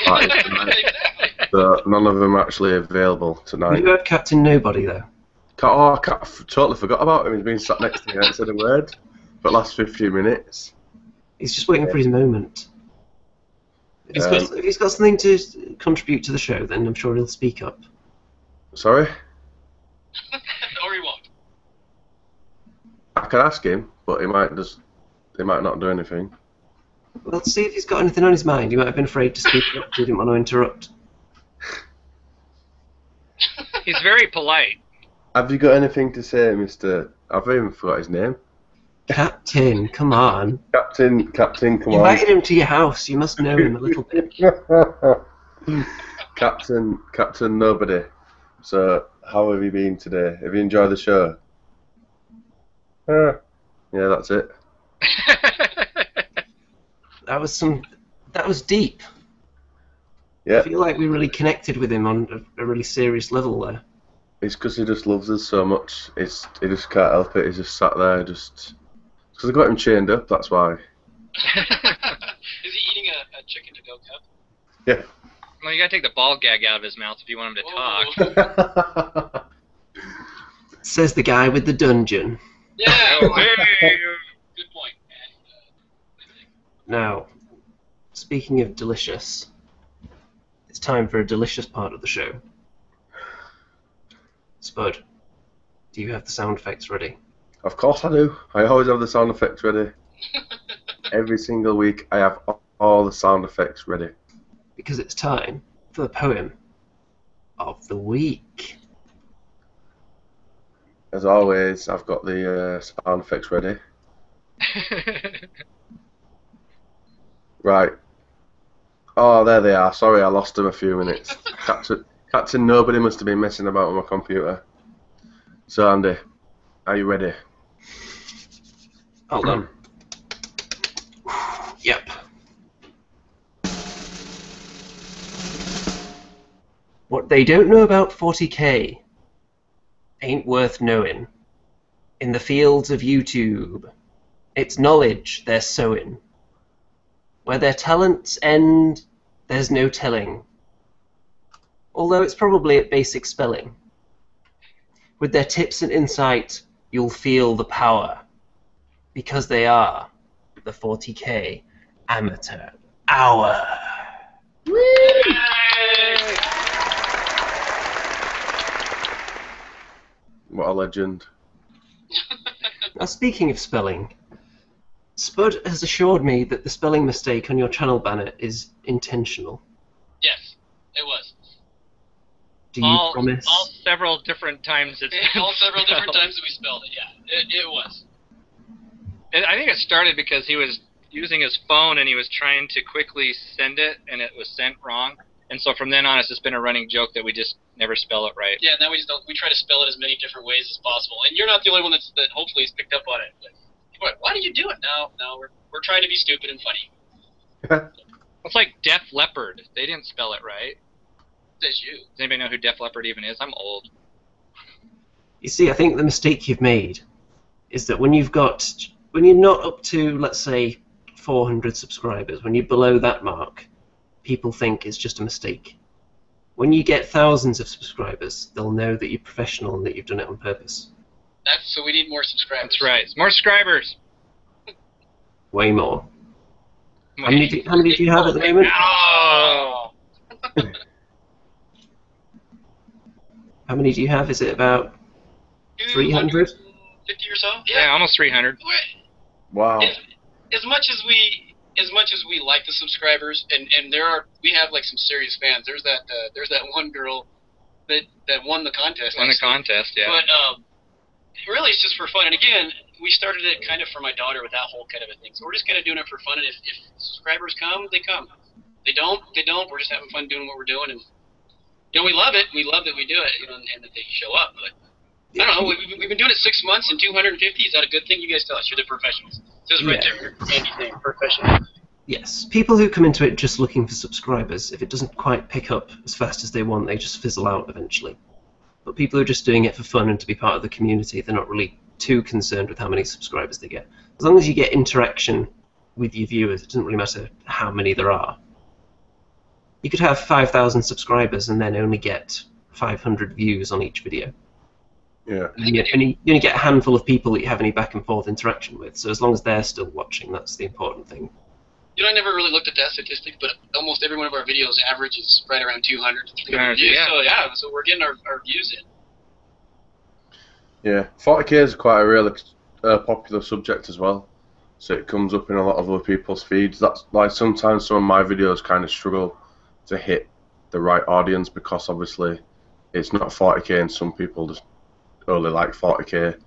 S3: parties tonight,
S5: Exactly.
S3: so none of them are actually available
S1: You
S3: tonight.
S1: have Captain Nobody though.
S3: I totally forgot about him. He's been sat next to me and hasn't said a word for the last 15 minutes.
S1: He's just waiting for his moment. If he's got something to contribute to the show, then I'm sure he'll speak up.
S3: Sorry?
S5: Or he won't.
S3: I can ask him, but he might not do anything.
S1: Well, let's see if he's got anything on his mind. He might have been afraid to speak up, so he didn't want to interrupt.
S4: He's very polite.
S3: Have you got anything to say, Mr. I've even forgot his name.
S1: Captain, come on.
S3: Captain, come
S1: You
S3: on.
S1: invited him to your house. You must know him a little bit.
S3: Captain Nobody. So, how have you been today? Have you enjoyed the show? Yeah, that's it.
S1: That was deep.
S3: Yeah,
S1: I feel like we really connected with him on a really serious level there.
S3: it's because he just loves us so much. He just can't help it. He's just sat there, just because I got him chained up. That's why.
S5: Is he eating a chicken to go cup?
S3: Yeah.
S4: Well, you gotta take the ball gag out of his mouth if you want him to talk.
S1: Says the guy with the dungeon.
S5: Yeah.
S4: Oh, hey.
S5: Good point.
S1: Now, speaking of delicious, it's time for a delicious part of the show. Spud, do you have the sound effects ready?
S3: Of course I do. I always have the sound effects ready. Every single week I have all the sound effects ready.
S1: Because it's time for the poem of the week.
S3: As always, I've got the sound effects ready. Right. Oh, there they are. Sorry, I lost them a few minutes. Captain Nobody must have been messing about with my computer. So, Andy, are you ready?
S1: Hold on. Yep. What they don't know about 40k ain't worth knowing. In the fields of YouTube, it's knowledge they're sowing. Where their talents end, there's no telling. Although it's probably at basic spelling. With their tips and insight, you'll feel the power. Because they are the 40k Amateur Hour.
S3: What a legend.
S1: Now, speaking of spelling, Spud has assured me that the spelling mistake on your channel banner is intentional.
S5: Yes, it was.
S1: Do you promise?
S4: All several different times.
S5: All several different times that we spelled it, yeah. It was.
S4: I think it started because he was using his phone and he was trying to quickly send it, and it was sent wrong. And so from then on, it's just been a running joke that we just never spell it right.
S5: Yeah, now we try to spell it as many different ways as possible. And you're not the only one that hopefully has picked up on it. But why did you do it? No, we're trying to be stupid and funny.
S4: It's like Def Leppard. They didn't spell it right.
S5: Says you.
S4: Does anybody know who Def Leppard even is? I'm old.
S1: You see, I think the mistake you've made is that when you're not up to, let's say, 400 subscribers, when you're below that mark, people think it's just a mistake. When you get thousands of subscribers, they'll know that you're professional and that you've done it on purpose.
S5: So we need more subscribers.
S4: That's right. More subscribers.
S1: Way more. How many do you have at the moment?
S4: Oh!
S1: How many do you have? Is it about 300?
S5: 50 or so?
S4: Yeah, almost 300.
S3: Wow.
S5: As much as we like the subscribers, and we have like some serious fans. There's that one girl that won the contest.
S4: Won the contest, yeah.
S5: But really, it's just for fun. And again, we started it kind of for my daughter with that whole kind of a thing. So we're just kind of doing it for fun. And if subscribers come, they come. They don't. We're just having fun doing what we're doing, and we love it. We love that we do it, and that they show up. But I don't know. We've been doing it 6 months and 250. Is that a good thing? You guys tell us. You're the professionals. It says right there, Andy's name, professional.
S1: Yes. People who come into it just looking for subscribers, if it doesn't quite pick up as fast as they want, they just fizzle out eventually. But people who are just doing it for fun and to be part of the community, they're not really too concerned with how many subscribers they get. As long as you get interaction with your viewers, it doesn't really matter how many there are. You could have 5,000 subscribers and then only get 500 views on each video.
S3: Yeah.
S1: And you only get a handful of people that you have any back and forth interaction with, so as long as they're still watching, that's the important thing.
S5: I never really looked at that statistic, but almost every one of our videos averages right around 200 to 300 views.
S4: Yeah.
S5: So we're getting our views in.
S3: Yeah. 40k is quite a a popular subject as well, so it comes up in a lot of other people's feeds. That's like sometimes some of my videos kind of struggle to hit the right audience because obviously it's not 40k and some people just only like 40k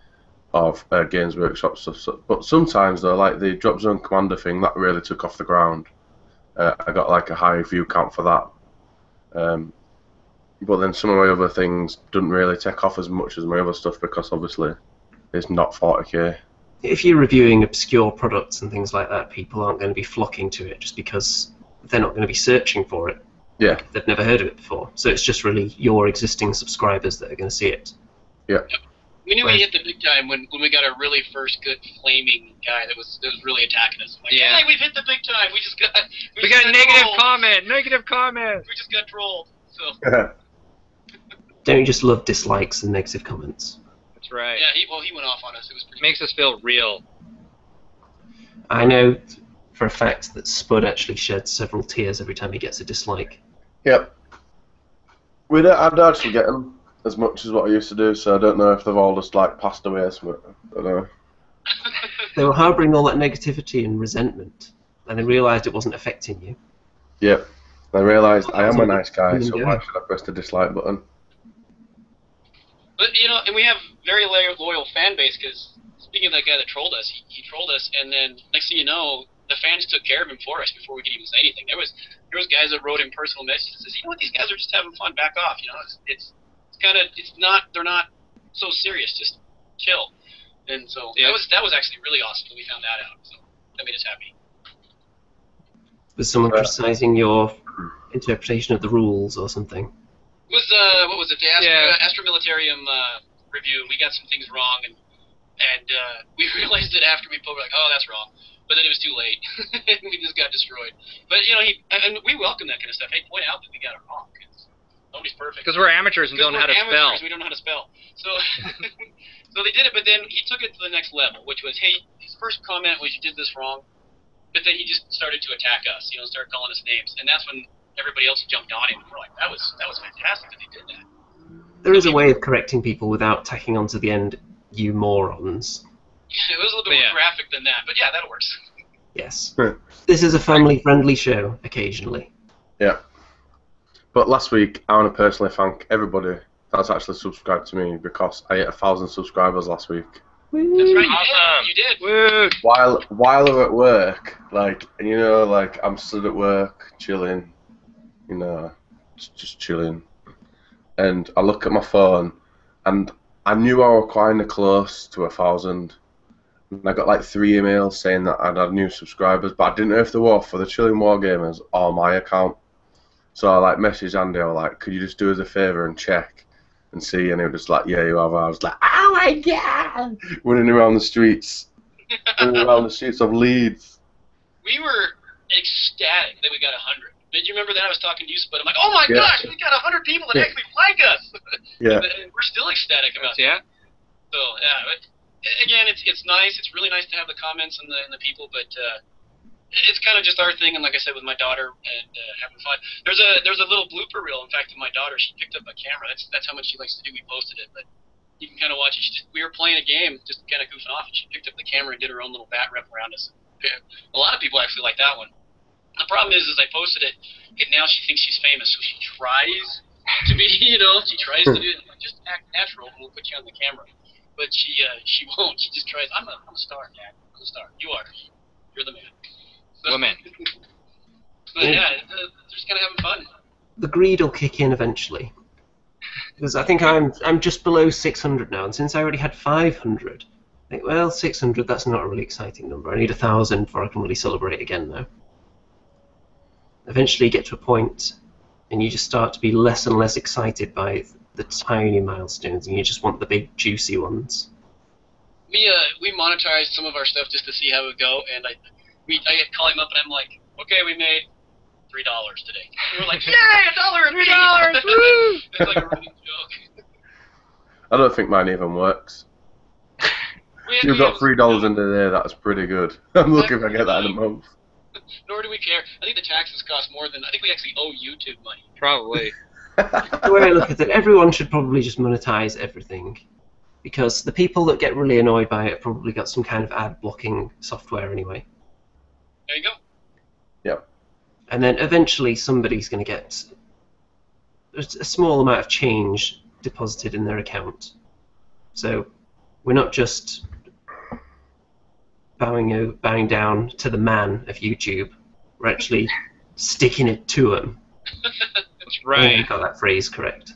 S3: of Games Workshop stuff. So, but sometimes though, like the Drop Zone Commander thing, that really took off the ground. I got like a high view count for that. But then some of my other things didn't really take off as much as my other stuff because obviously it's not 40k.
S1: If you're reviewing obscure products and things like that, people aren't going to be flocking to it just because they're not going to be searching for it.
S3: Yeah.
S1: They've never heard of it before. So it's just really your existing subscribers that are going to see it.
S3: Yeah.
S5: We knew we hit the big time when we got our really first good flaming guy that was really attacking us. Like,
S4: Yeah.
S5: hey, we've hit the big time. We just got
S4: We got negative
S5: trolled.
S4: comment. Negative comment.
S5: We just got trolled. So
S1: Don't you just love dislikes and negative comments?
S4: That's right.
S5: yeah, he went off on us. It was pretty.
S4: Makes us feel real.
S1: I know for a fact that Spud actually sheds several tears every time he gets a dislike.
S3: Yep. I don't actually get them as much as what I used to do, so I don't know if they've all just like passed away or something. I don't know.
S1: They were harbouring all that negativity and resentment, and they realised it wasn't affecting you.
S3: Yep. I realised I am a nice guy, so
S1: Yeah.
S3: why should I press the dislike button?
S5: But you know, and we have very loyal fan base because speaking of that guy that trolled us, he trolled us, and then next thing you know, the fans took care of him for us before we could even say anything. There was guys that wrote him personal messages that says, you know what, these guys are just having fun, back off. You know, they're not so serious, just chill. And so
S4: Yeah.
S5: that was actually really awesome when we found that out. So that made us happy.
S1: Was someone criticising your interpretation of the rules or something?
S5: It was what was it? The Astro Militarium review. We got some things wrong, and we realized it after we put. We're like, oh, that's wrong. But then it was too late. We just got destroyed. But you know, and we welcome that kind of stuff. Hey, point out that we got it wrong. Nobody's perfect.
S4: Because we're amateurs and don't know how to spell.
S5: We don't know how to spell. So, so they did it, but then he took it to the next level, which was, hey, his first comment was, you did this wrong. But then he just started to attack us, you know, started calling us names, and that's when everybody else jumped on him. And we're like, that was fantastic that he did that.
S1: There is a way of correcting people without tacking on to the end, you morons.
S5: It was a little bit more graphic than that, but yeah, that works.
S1: Yes. This is a family-friendly show, occasionally.
S3: Yeah. But last week, I want to personally thank everybody that's actually subscribed to me because I hit 1,000 subscribers last week.
S5: That's right,
S4: Awesome.
S5: you did.
S4: Woo!
S3: While I'm at work, like I'm stood at work, chilling, you know, just chilling, and I look at my phone, and I knew I were kind of close to 1,000. And I got like 3 emails saying that I'd had new subscribers, but I didn't know if they were for the Chilling Wargamers or my account. So I like messaged Andy, I was like, could you just do us a favour and check and see? And he was just like, yeah, you have. I was like, oh my god! Running around the streets. Of Leeds.
S5: We were ecstatic that we got 100. Did you remember that? I was talking to you, but I'm like, oh my
S3: Yeah.
S5: gosh, we got 100 people that actually like us.
S3: Yeah.
S5: And we're still ecstatic about
S4: Yeah.
S5: that. So yeah, but, again, it's nice. It's really nice to have the comments and the people, but it's kind of just our thing. And like I said, with my daughter and having fun. There's a little blooper reel. In fact, of my daughter, she picked up a camera. That's how much she likes to do. We posted it, but you can kind of watch it. We were playing a game, just kind of goofing off, and she picked up the camera and did her own little bat rep around us. A lot of people actually like that one. The problem is I posted it, and now she thinks she's famous, so she tries to be, you know, she tries to do it. I'm like, just act natural, and we'll put you on the camera. But she won't. She just tries. I'm a star, Dad. I'm a star. You are. You're the man. So,
S4: Woman.
S5: But yeah, they're just kind of having fun.
S1: The greed will kick in eventually. Because I think I'm just below 600 now, and since I already had 500, I think, well, 600, that's not a really exciting number. I need 1,000 before I can really celebrate again, though. Eventually you get to a point, and you just start to be less and less excited by the tiny milestones, and you just want the big, juicy ones.
S5: We monetized some of our stuff just to see how it would go, and I call him up, and I'm like, okay, we made $3 today. And we're like, yay, $1 and
S4: $3, woo!
S5: It's like a running joke.
S3: I don't think mine even works. You've got $3 in there, that's pretty good. I'm looking if I get that in a month.
S5: Nor do we care. I think the taxes cost more than, I think we actually owe YouTube money.
S4: Probably.
S1: The way I look at it, everyone should probably just monetize everything. because the people that get really annoyed by it have probably got some kind of ad blocking software anyway.
S5: There you go.
S3: Yep.
S1: And then eventually somebody's going to get a small amount of change deposited in their account. So we're not just bowing down to the man of YouTube. We're actually sticking it to him.
S4: That's
S1: I
S4: right.
S1: think I got that phrase correct.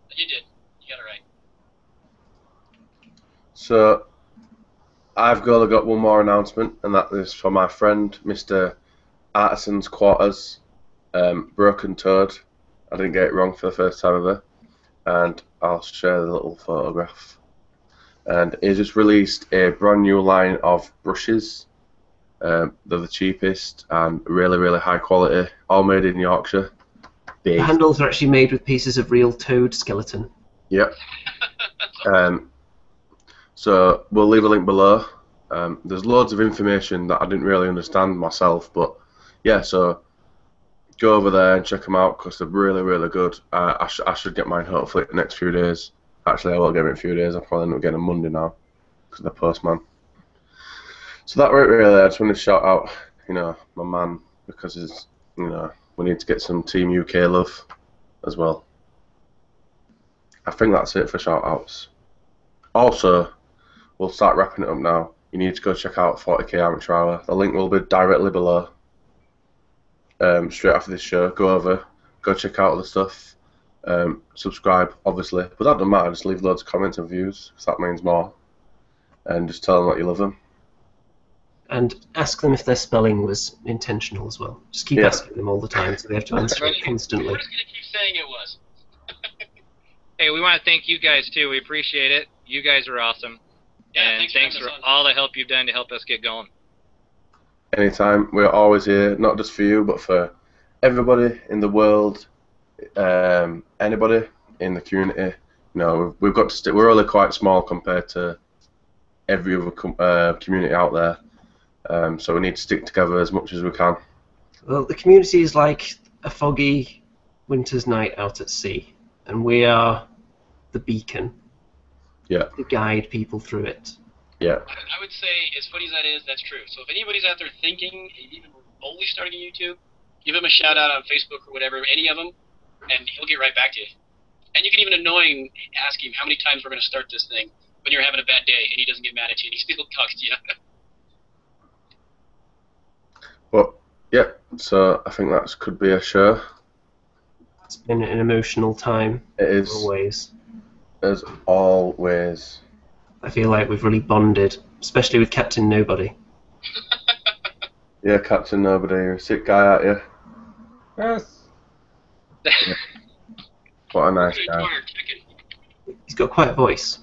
S5: You did. You got it right.
S3: So, I've got one more announcement, and that is for my friend, Mr. Artisan's Quarters, Broken Toad. I didn't get it wrong for the first time ever, and I'll share the little photograph. And he just released a brand new line of brushes. They're the cheapest and really, really high quality, all made in Yorkshire. Big.
S1: The handles are actually made with pieces of real toad skeleton.
S3: Yep. So we'll leave a link below. There's loads of information that I didn't really understand myself, but yeah, so go over there and check them out because they're really, really good. I should get mine hopefully in the next few days. Actually, I will get it in a few days. I'll probably end up getting them Monday now because of the postman. So that right really, I just want to shout out, my man, because it's, we need to get some Team UK love as well. I think that's it for shout outs. Also, we'll start wrapping it up now. You need to go check out 40k Amateur Hour. The link will be directly below. Straight after this show, go over, go check out all the stuff. Subscribe, obviously, but that doesn't matter. Just leave loads of comments and views, because that means more. And just tell them that you love them.
S1: And ask them if their spelling was intentional as well. Just keep asking them all the time, so they have to answer it constantly.
S5: We're just going to keep saying it was.
S4: Hey, we want to thank you guys too. We appreciate it. You guys are awesome.
S5: Yeah,
S4: And
S5: thanks
S4: for
S5: for having us on.
S4: all the help you've done to help us get going.
S3: Anytime, we're always here, not just for you, but for everybody in the world, anybody in the community. We've got to stick. We're only quite small compared to every other community out there, so we need to stick together as much as we can.
S1: Well, the community is like a foggy winter's night out at sea, and we are the beacon to guide people through it.
S3: Yeah.
S5: I would say, as funny as that is, that's true. So if anybody's out there thinking, even remotely starting a YouTube, give him a shout out on Facebook or whatever, any of them, and he'll get right back to you. And you can even ask him how many times we're going to start this thing when you're having a bad day, and he doesn't get mad at you, and he still talks to you.
S3: Well, yeah, so I think that could be a show.
S1: It's been an emotional time.
S3: It is.
S1: Always.
S3: As always.
S1: I feel like we've really bonded, especially with Captain Nobody.
S3: Yeah, Captain Nobody, you're a sick guy, aren't you? Yes. Yeah. What a nice guy.
S1: He's got quite a voice.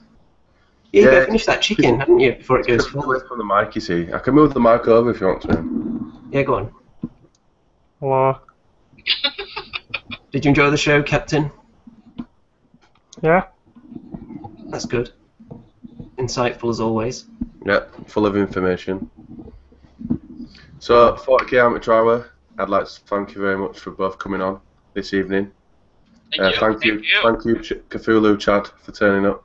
S1: Yeah, you gotta finish that chicken, haven't you, before it goes
S3: Away
S1: forward?
S3: from the mic, you see. I can move the mic over if you want to.
S1: Yeah, go on.
S2: Hello.
S1: Did you enjoy the show, Captain?
S2: Yeah?
S1: That's good. Insightful as always.
S3: Yeah, full of information. So, 40k Amateur Hour, I'd like to thank you very much for both coming on this evening. Thank you, Cthulhu Chad, for turning up.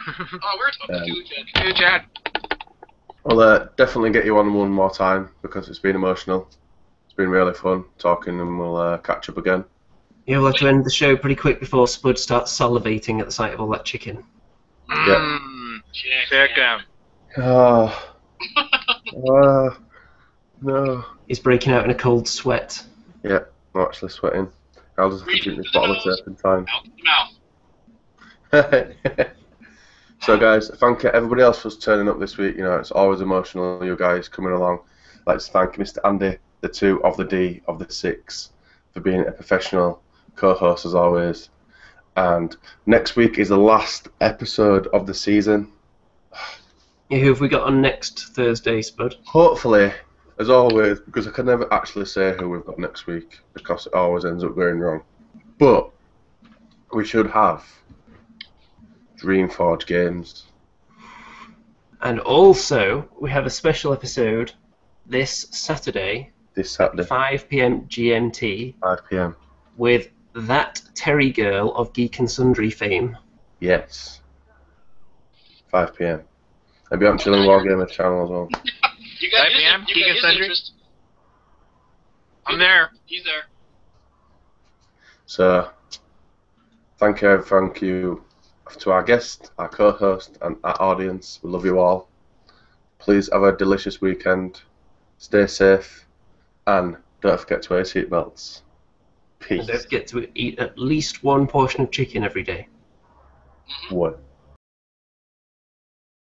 S5: Oh, we're talking to you, Chad.
S3: I'll definitely get you on one more time because it's been emotional. It's been really fun talking, and we'll catch up again.
S1: Yeah, we'll have to end the show pretty quick before Spud starts salivating at the sight of all that chicken.
S3: Yeah.
S4: Check down.
S3: Oh. No.
S1: He's breaking out in a cold sweat.
S3: Yeah, I'm actually sweating. I'll just have to drink this bottle of turpentine.
S5: Out the mouth.
S3: So guys, thank everybody else for turning up this week. It's always emotional, you guys coming along. I'd like to thank Mr. Andy, the 2 of the D of the 6, for being a professional co-host as always. And next week is the last episode of the season.
S1: Yeah, who have we got on next Thursday, Spud?
S3: Hopefully, as always, because I can never actually say who we've got next week, because it always ends up going wrong. But we should have Dreamforge Games.
S1: And also, we have a special episode this Saturday,
S3: This Saturday,
S1: 5 PM GMT,
S3: 5 PM.
S1: with that Terry girl of Geek and Sundry fame.
S3: Yes. 5 p.m. I'll be on Chilling Wargamers channel as well.
S5: You got
S4: 5 p.m.
S5: You
S4: Keegan
S5: got his
S4: Sundry?
S5: interest.
S4: I'm there.
S5: He's there.
S3: So, thank you to our guest, our co-host, and our audience. We love you all. Please have a delicious weekend. Stay safe, and don't forget to wear your seatbelts.
S1: And don't
S3: Peace.
S1: forget to eat at least one portion of chicken every day.
S3: What?